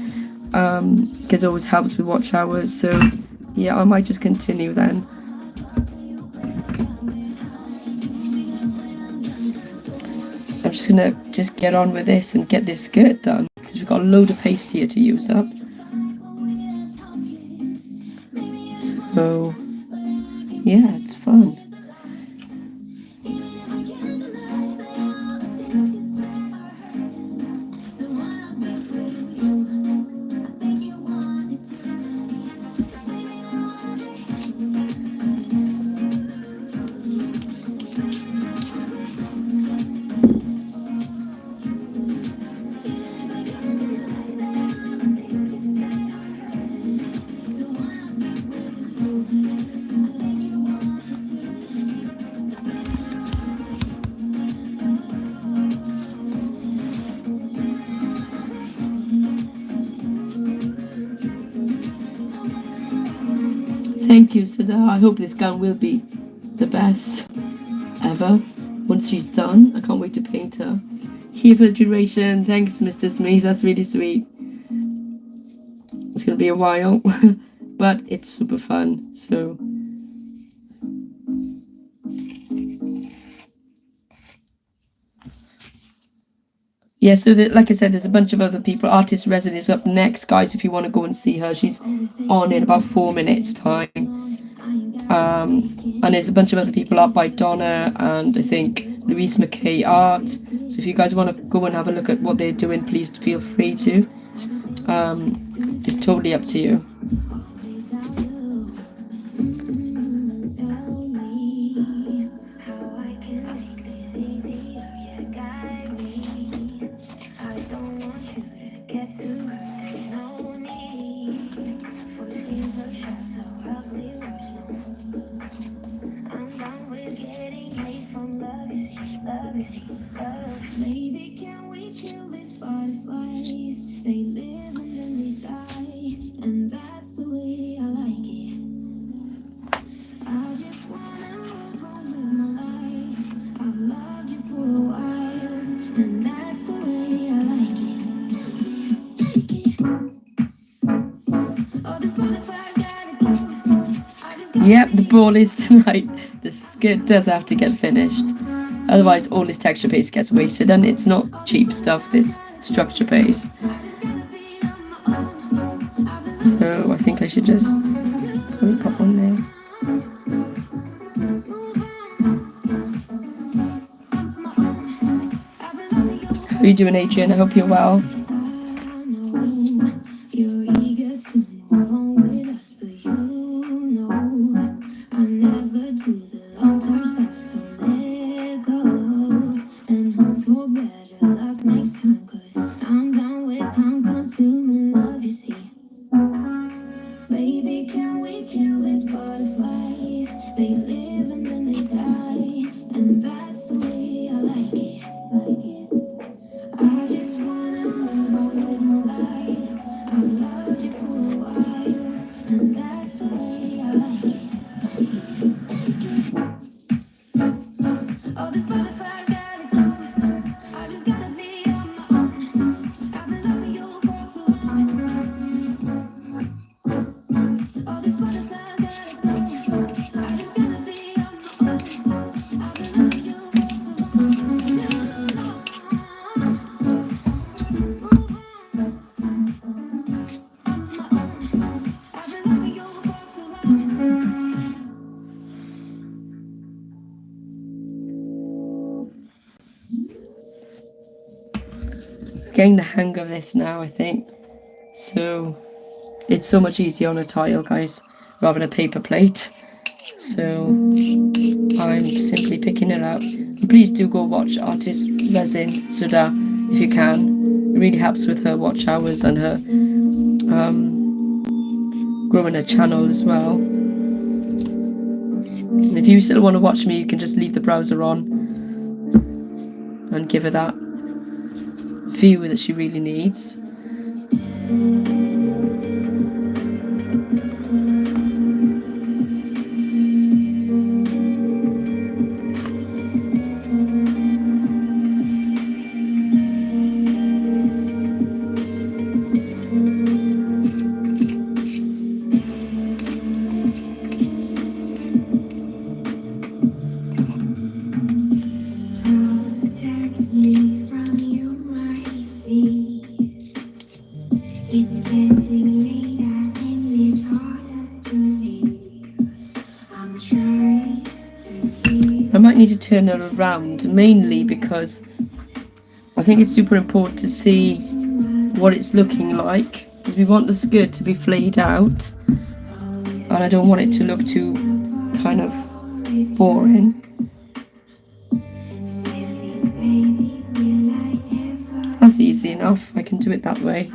because it always helps with watch hours. So yeah, I might just continue then. I'm just gonna get on with this and get this skirt done because we've got a load of paste here to use up. So yeah, it's fun. Thank you, Sada. I hope this gown will be the best ever once she's done. I can't wait to paint her. Here for the duration. Thanks, Mr. Smith. That's really sweet. It's going to be a while, but it's super fun. So yeah, so like I said, there's a bunch of other people. Artist Resin is up next, guys, if you want to go and see her. She's on in about 4 minutes time. And there's a bunch of other people up by Donna and I think Louise McKay Art. So if you guys want to go and have a look at what they're doing, please feel free to. It's totally up to you. Maybe can we kill these butterflies? They live and then they die, and that's the way I like it. I just wanna move on with my life. I've loved you for a while, and that's the way I like it. Oh, these butterflies gotta go. Yep, the ball is tonight. The skirt does have to get finished. Otherwise, all this texture paste gets wasted, and it's not cheap stuff, this structure paste. So I think I should just probably pop one there. How are you doing, Adrian? I hope you're well. Getting the hang of this now, I think. So it's so much easier on a tile, guys, rather than a paper plate. So I'm simply picking it up. And please do go watch Artist Resin Suda if you can. It really helps with her watch hours and her growing her channel as well. And if you still want to watch me, you can just leave the browser on and give her that view that she really needs. I might need to turn it around, mainly because I think it's super important to see what it's looking like, because we want the skirt to be flayed out and I don't want it to look too kind of boring. That's easy enough, I can do it that way.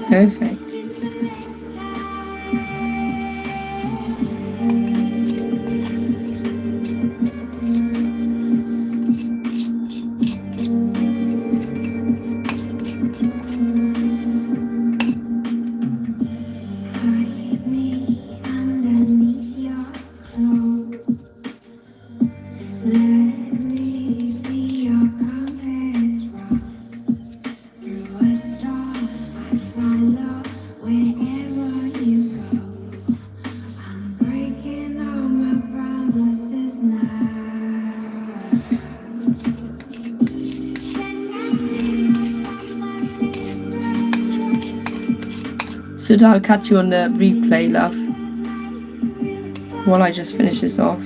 Perfect. So I'll catch you on the replay, love, while I just finish this off.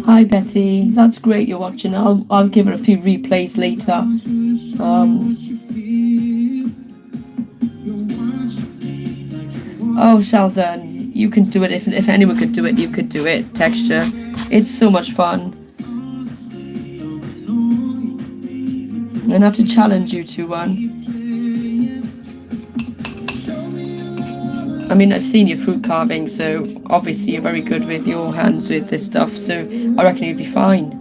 Hi Betty, that's great you're watching. I'll give her a few replays later. Oh Sheldon, you can do it. If anyone could do it, you could do it. Texture, it's so much fun. I'm gonna have to challenge you to one. I mean, I've seen your fruit carving, so obviously you're very good with your hands with this stuff, so I reckon you'd be fine.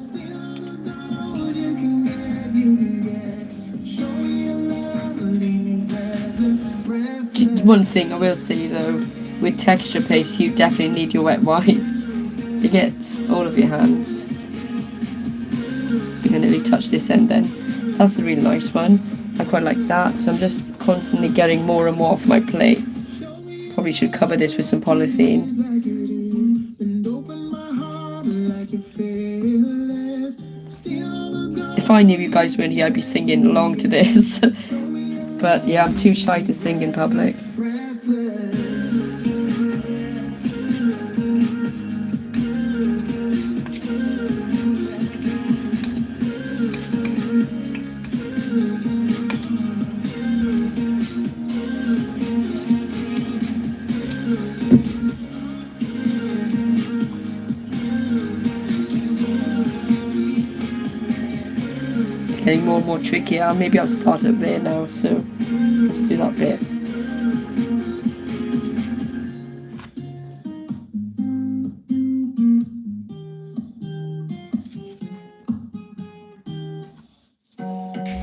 One thing I will say though, with texture paste, you definitely need your wet wipes to get all of your hands. You can nearly touch this end then. That's a really nice one. I quite like that, so I'm just constantly getting more and more off my plate. Probably should cover this with some polythene. If I knew you guys weren't here, I'd be singing along to this. But yeah, I'm too shy to sing in public. Getting more and more trickier. Maybe I'll start up there now, so let's do that bit.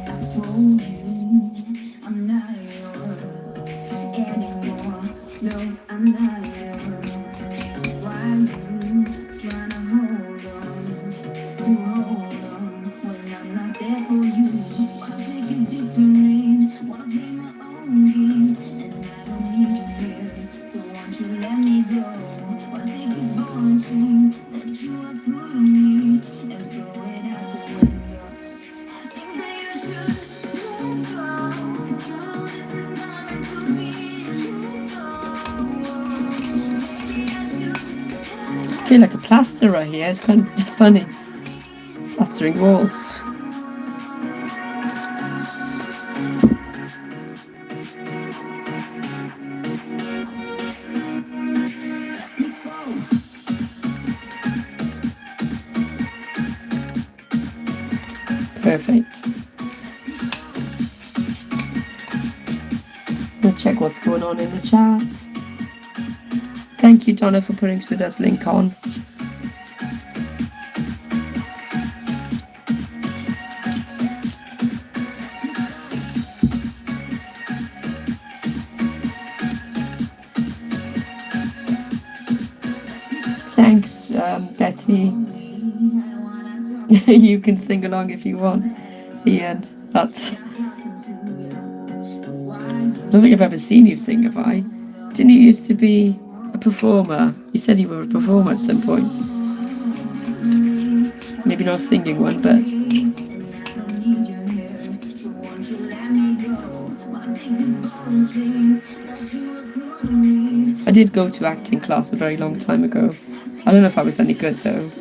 I told you I'm not yours anymore. No, I'm not yours. So why you trying to hold on when I'm not there for you? Wanna take a different lane, wanna feel like a plasterer here. It's kind of funny. Plastering walls. Perfect. We'll check what's going on in the chat. Thank you, Donna, for putting Sudha's link on. Thanks, Betty. You can sing along if you want. The end. That's. I don't think I've ever seen you sing, have I? Didn't you used to be a performer? You said you were a performer at some point. Maybe not a singing one, but. I did go to acting class a very long time ago. I don't know if I was any good though.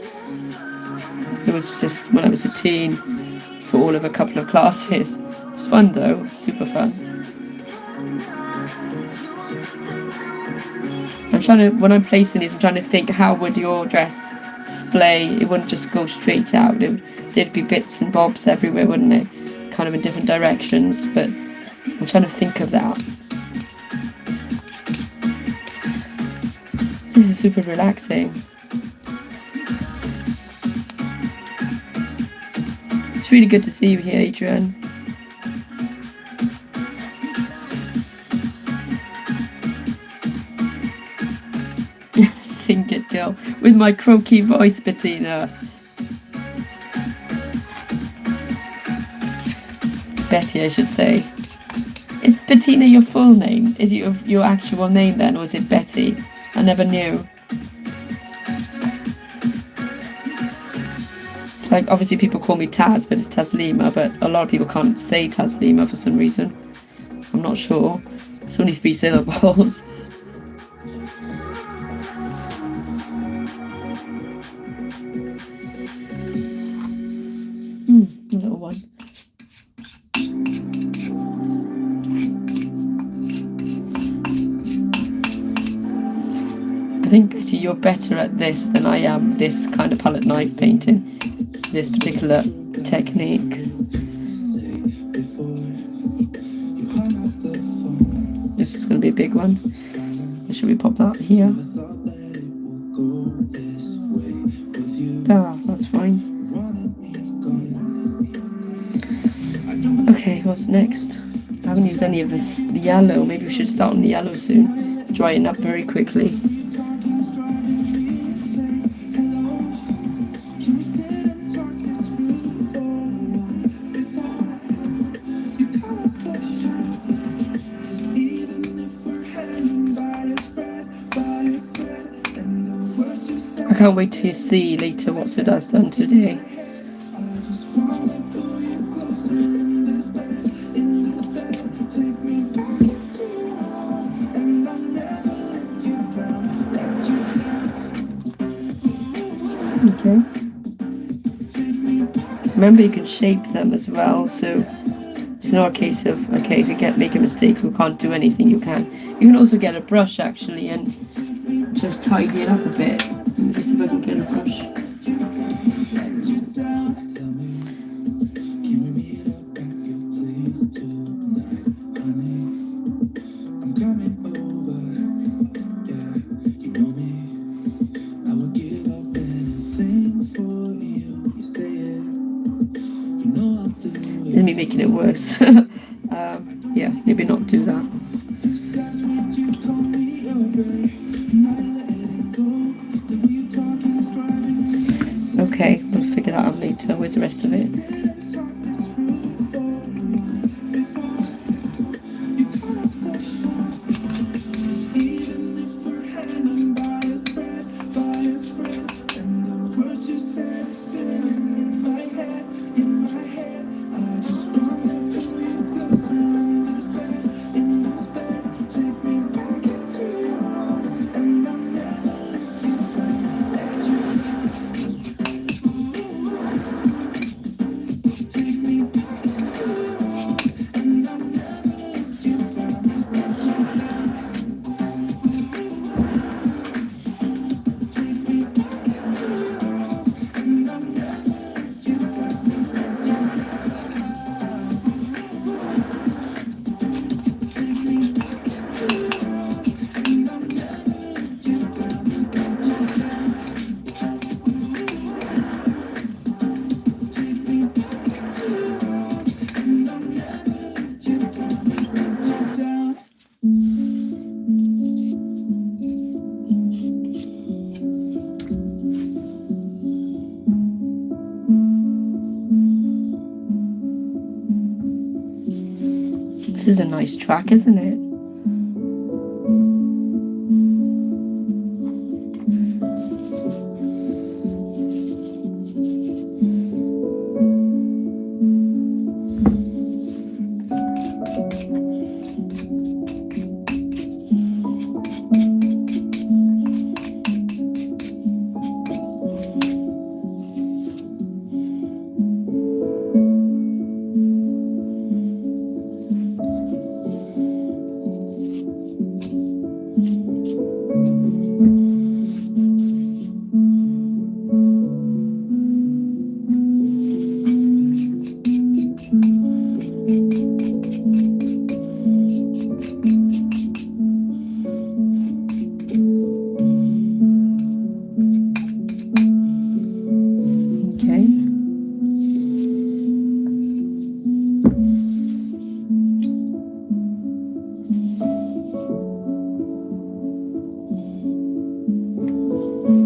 It was just when I was a teen for all of a couple of classes. It was fun though, super fun. When I'm placing these, I'm trying to think, how would your dress splay? It wouldn't just go straight out. There'd be bits and bobs everywhere, wouldn't it? Kind of in different directions, but I'm trying to think of that. This is super relaxing. It's really good to see you here, Adrian. Sing it, girl. With my croaky voice, Bettina. Betty, I should say. Is Bettina your full name? Is it your actual name then, or is it Betty? I never knew. Like, obviously people call me Taz, but it's Taslima, but a lot of people can't say Taslima for some reason. I'm not sure. It's only 3 syllables. A little one. I think, Betty, you're better at this than I am this kind of palette knife painting, this particular technique. This is going to be a big one. Should we pop that here? Ah, that's fine. Okay, what's next? I haven't used any of this yellow. Maybe we should start on the yellow soon. Drying up very quickly. I can't wait to see later what Sudha's done today. Okay. Remember, you can shape them as well, so it's not a case of, okay, if you make a mistake, you can't do anything. You can also get a brush actually and just tidy it up a bit. Let me see if I can get a brush. This is me making it worse. Yeah, maybe not do that. Okay, we'll figure that out later. Where's the rest of it? is a nice track, isn't it?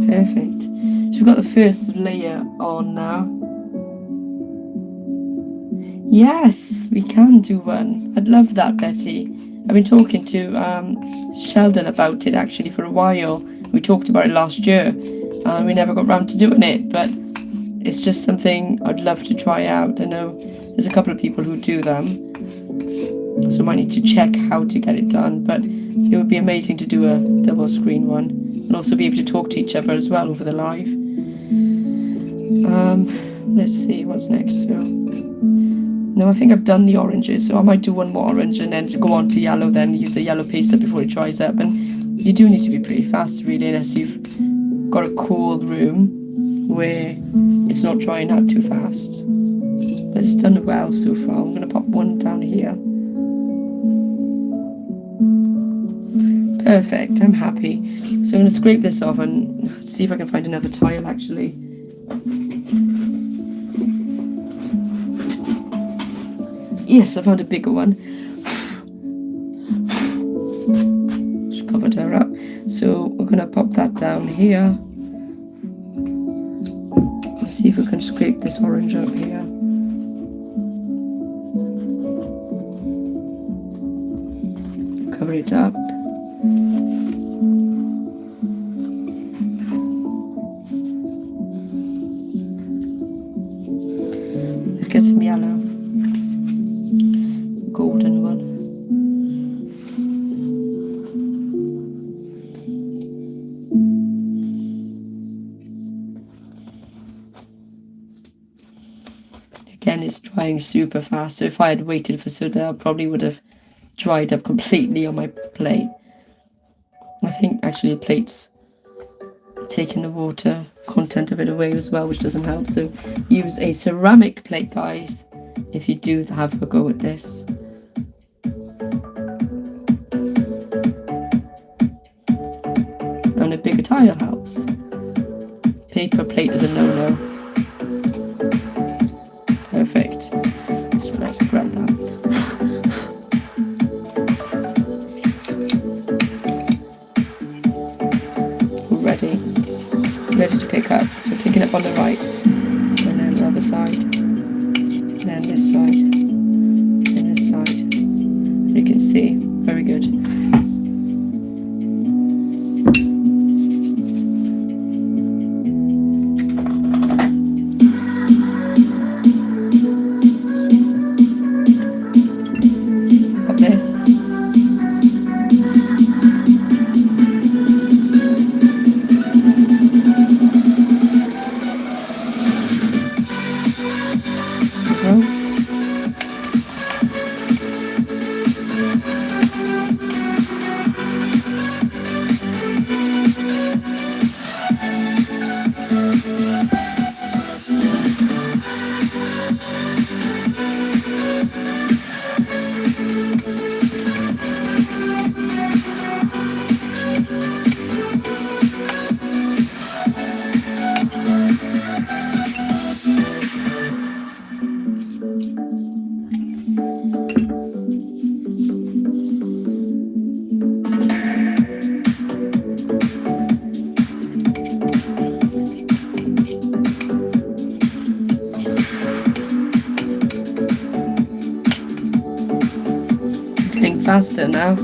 Perfect. So we've got the first layer on now. Yes, we can do one. I'd love that, Betty. I've been talking to Sheldon about it actually for a while. We talked about it last year. We never got round to doing it, but it's just something I'd love to try out. I know there's a couple of people who do them, so I might need to check how to get it done, but it would be amazing to do a double screen one and also be able to talk to each other as well over the live. Let's see what's next. No, I think I've done the oranges, so I might do one more orange and then go on to yellow, then use the yellow paste before it dries up. And you do need to be pretty fast really, unless you've got a cool room where it's not drying out too fast. But it's done well so far. I'm going to pop one down here. Perfect, I'm happy. So I'm going to scrape this off and see if I can find another tile actually. Yes, I found a bigger one. Just covered her up. So we're going to pop that down here. Let's see if we can scrape this orange up here. Cover it up. Let's get some yellow. Golden one. Again, it's drying super fast, so if I had waited for soda, I probably would have dried up completely on my plate. I think actually the plate's taking the water content of it away as well, which doesn't help, so use a ceramic plate, guys, if you do have a go at this. And a bigger tile helps. Paper plate is a no-no. Perfect. So let's grab that. We're ready. Ready to pick up. So picking up on the right. And then the other side. And then this side. And this side. You can see. Very good. faster now.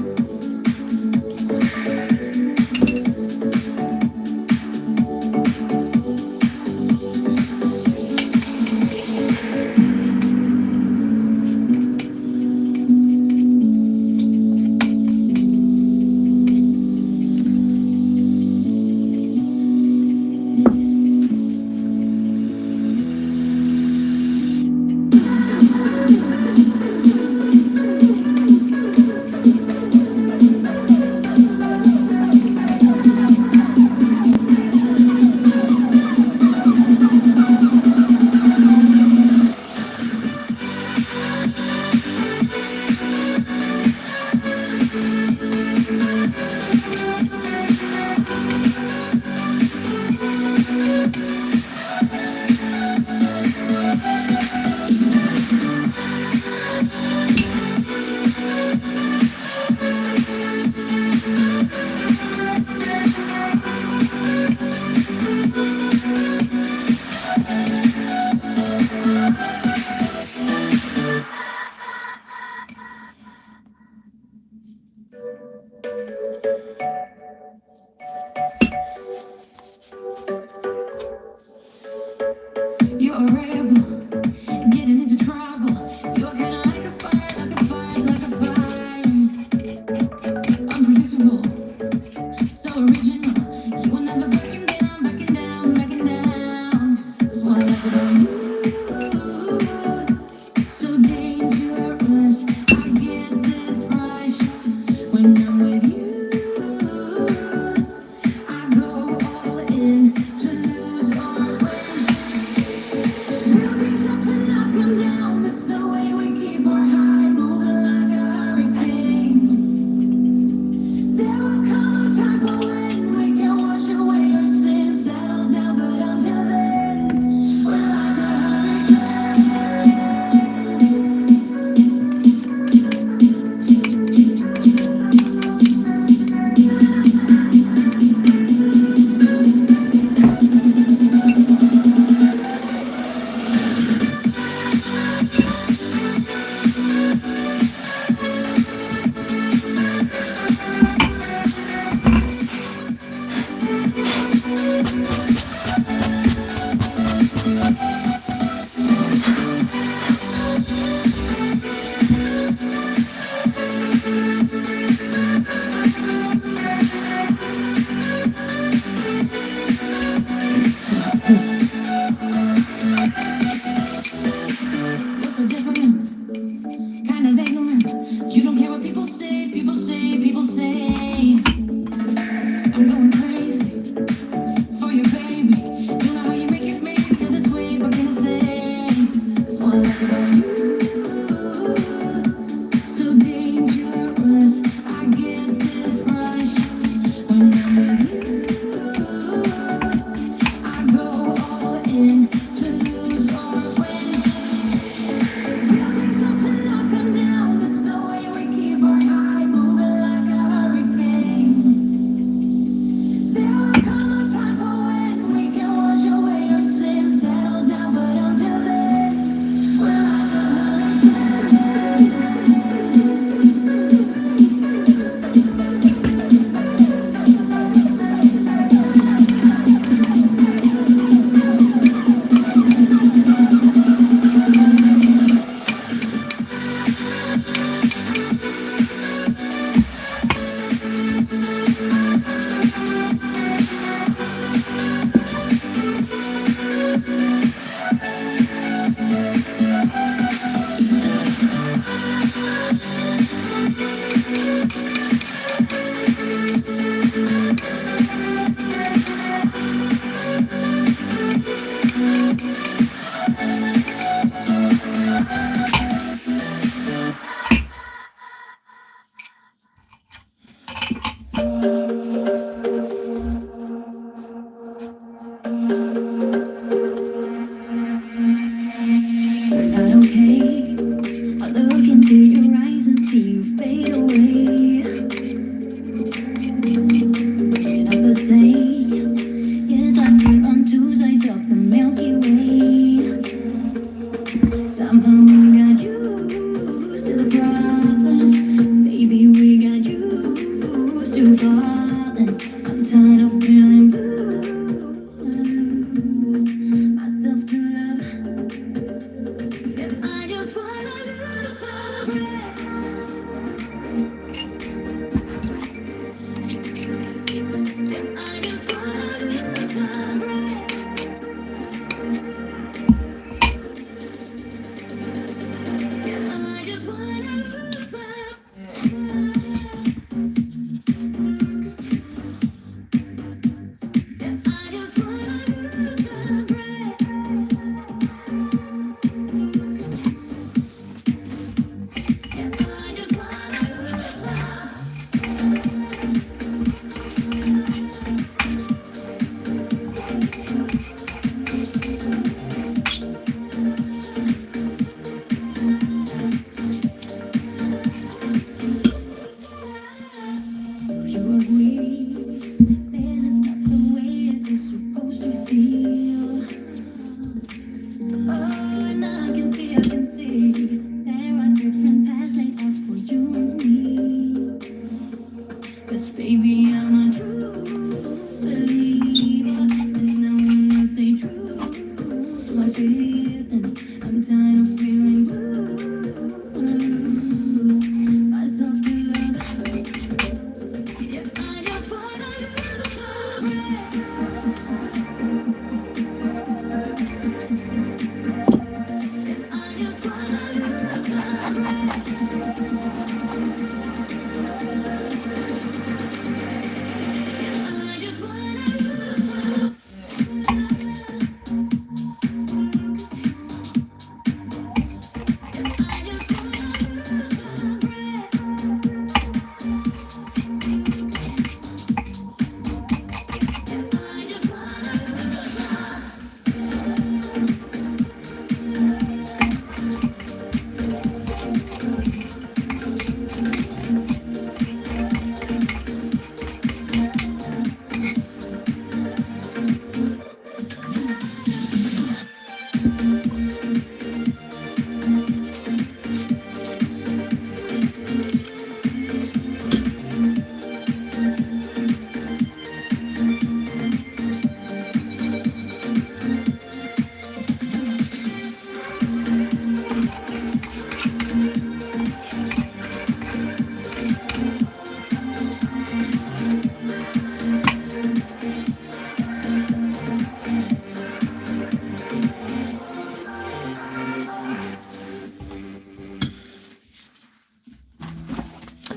You're a rebel, getting into trouble. You're kinda like a fire, like a fire, like a fire. Unpredictable, so original. You were never backing down, backing down, backing down. That's why I like about you. So dangerous, I get this rush when I'm with you. I go all in to lose or win. I'm tired of feeling blue. Myself to love, and I just wanna lose my breath. And I just wanna lose my breath. And I just wanna lose my and I just wanna lose my breath. And I just wanna lose my you agree? This is not the way it is supposed to feel. Oh, and I can see there are different paths laid out for you and me. 'Cause baby, I'm a true believer, and I wanna stay true to my feelings. I'm tired of feeling blue, wanna lose myself to love. Yeah, I just wanna lose my breath. And I just wanna lose my breath. And I just wanna lose my and I just wanna lose my breath. And I just wanna lose my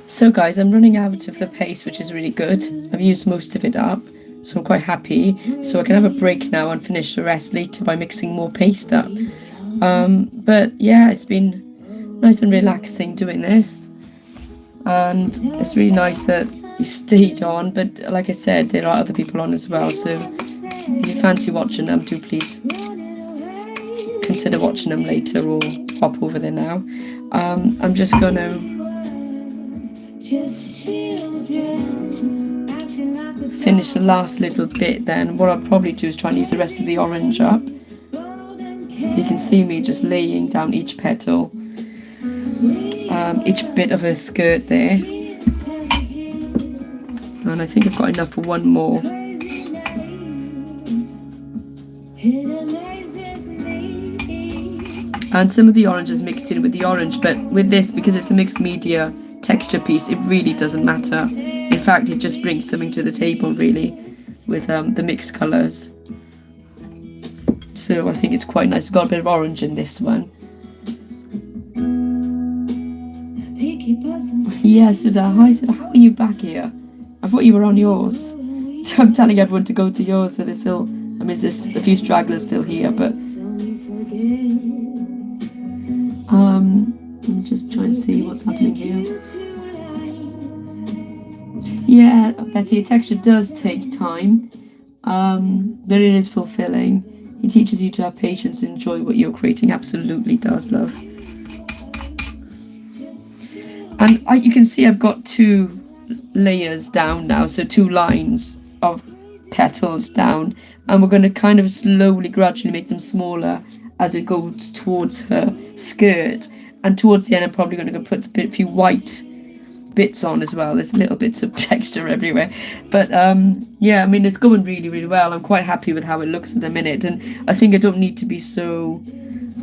So guys, I'm running out of the paste, which is really good. I've used most of it up, so I'm quite happy. So I can have a break now and finish the rest later by mixing more paste up. But yeah, it's been nice and relaxing doing this. And it's really nice that you stayed on. But like I said, there are other people on as well. So if you fancy watching them, do please consider watching them later or pop over there now. I'm just going to finish the last little bit then. What I'll probably do is try and use the rest of the orange up. You can see me just laying down each petal, each bit of a skirt there. And I think I've got enough for one more. And some of the orange is mixed in with the orange, but with this, because it's a mixed media texture piece, it really doesn't matter. In fact, it just brings something to the table really with the mixed colours. So I think it's quite nice. It's got a bit of orange in this one. Yeah, Sudha. Hi Sudha, how are you back here? I thought you were on yours. I'm telling everyone to go to yours for this hill. I mean, there's a few stragglers still here, but let me just try and see what's happening here. Yeah, Betty, texture does take time, but it is fulfilling. It teaches you to have patience and enjoy what you're creating. Absolutely does, love. And you can see I've got 2 layers down now, so 2 lines of petals down, and we're going to kind of slowly, gradually make them smaller as it goes towards her skirt. And towards the end, I'm probably going to put a few white bits on as well. There's little bits of texture everywhere, but yeah, I mean, it's going really, really well. I'm quite happy with how it looks at the minute, and I think I don't need to be so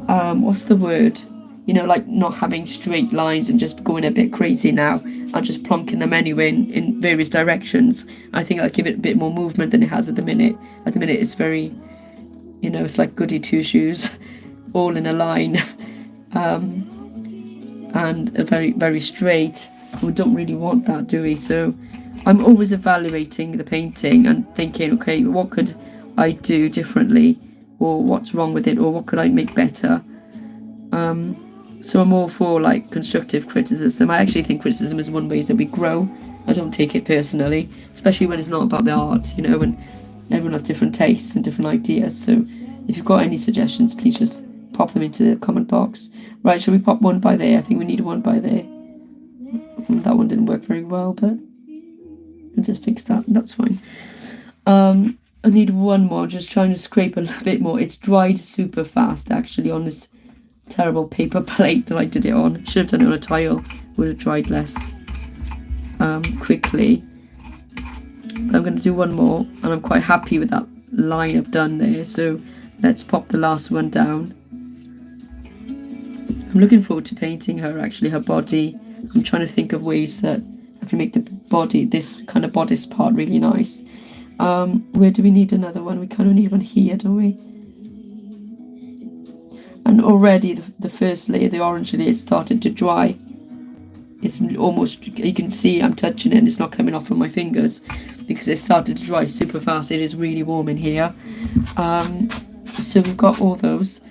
what's the word, you know, like not having straight lines and just going a bit crazy now and just plonking them anyway in various directions. I think I'll give it a bit more movement than it has at the minute. At the minute it's very, you know, it's like goody two shoes all in a line. And a very, very straight. We don't really want that, do we? So I'm always evaluating the painting and thinking, okay, what could I do differently, or what's wrong with it, or what could I make better? So I'm all for like constructive criticism. I actually think criticism is one way that we grow. I don't take it personally, especially when it's not about the art, you know, when everyone has different tastes and different ideas. So if you've got any suggestions, please just pop them into the comment box. Right, shall we pop one by there? I think we need one by there. That one didn't work very well, but I'll just fix that. That's fine. I need one more. Just trying to scrape a little bit more. It's dried super fast, actually, on this terrible paper plate that I did it on. Should have done it on a tile. Would have dried less quickly. But I'm going to do one more, and I'm quite happy with that line I've done there. So let's pop the last one down. I'm looking forward to painting her, actually, her body. I'm trying to think of ways that I can make the body, this kind of bodice part, really nice. Where do we need another one? We kind of need one here, don't we? And already the first layer, the orange layer, started to dry. It's almost, you can see I'm touching it and it's not coming off from my fingers because it started to dry super fast. It is really warm in here. So we've got all those.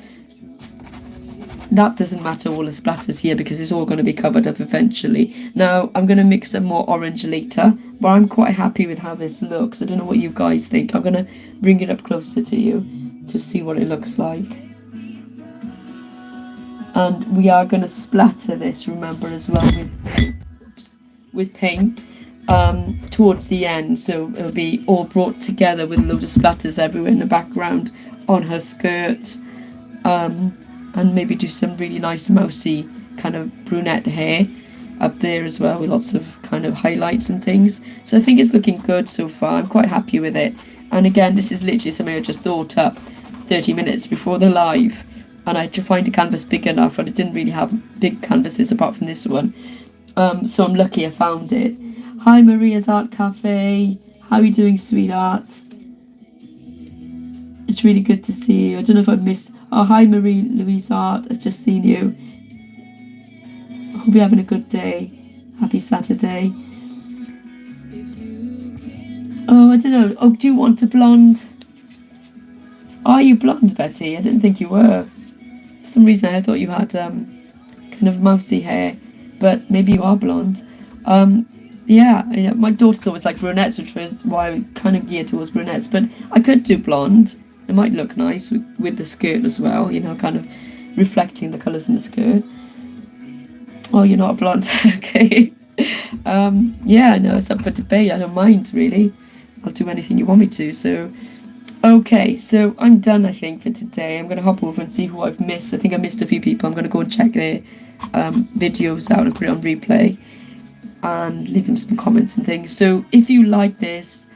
That doesn't matter, all the splatters here, because it's all going to be covered up eventually. Now, I'm going to mix some more orange later, but I'm quite happy with how this looks. I don't know what you guys think. I'm going to bring it up closer to you to see what it looks like. And we are going to splatter this, remember, as well with paint towards the end. So it'll be all brought together with a load of splatters everywhere in the background on her skirt. And maybe do some really nice mousy kind of brunette hair up there as well, with lots of kind of highlights and things. So I think it's looking good so far. I'm quite happy with it. And again, this is literally something I just thought up 30 minutes before the live, and I had to find a canvas big enough, and I didn't really have big canvases apart from this one. So I'm lucky I found it. Hi, Maria's Art Cafe. How are you doing, sweetheart? It's really good to see you. I don't know if I've missed... Oh, hi, Marie Louise Art. I've just seen you. Hope you're having a good day. Happy Saturday. Oh, I don't know. Oh, do you want a blonde? Are you blonde, Betty? I didn't think you were. For some reason, I thought you had kind of mousy hair, but maybe you are blonde. Yeah, my daughter's always like brunettes, which was why I kind of geared towards brunettes, but I could do blonde. It might look nice with the skirt as well, you know, kind of reflecting the colours in the skirt. Oh, you're not blonde. Okay. Yeah, no, it's up for debate. I don't mind, really. I'll do anything you want me to. So, okay, so I'm done, I think, for today. I'm going to hop over and see who I've missed. I think I missed a few people. I'm going to go and check their videos out and put it on replay and leave them some comments and things. So if you like this,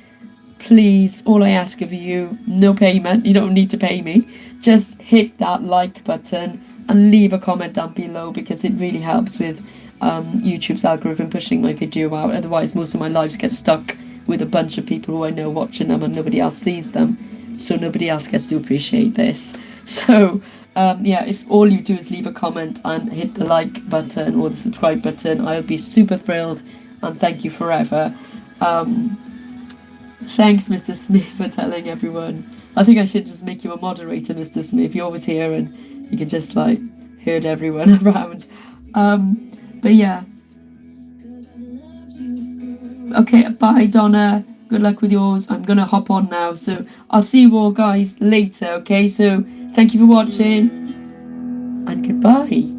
please, all I ask of you, no payment, you don't need to pay me, just hit that like button and leave a comment down below, because it really helps with YouTube's algorithm pushing my video out. Otherwise, most of my lives get stuck with a bunch of people who I know watching them and nobody else sees them, so nobody else gets to appreciate this. So yeah, if all you do is leave a comment and hit the like button or the subscribe button, I'll be super thrilled, and thank you forever. Thanks, Mr. Smith, for telling everyone. I think I should just make you a moderator, Mr. Smith. You're always here and you can just like herd everyone around. But yeah. Okay, bye, Donna. Good luck with yours. I'm going to hop on now. So I'll see you all guys later, okay? So thank you for watching and goodbye.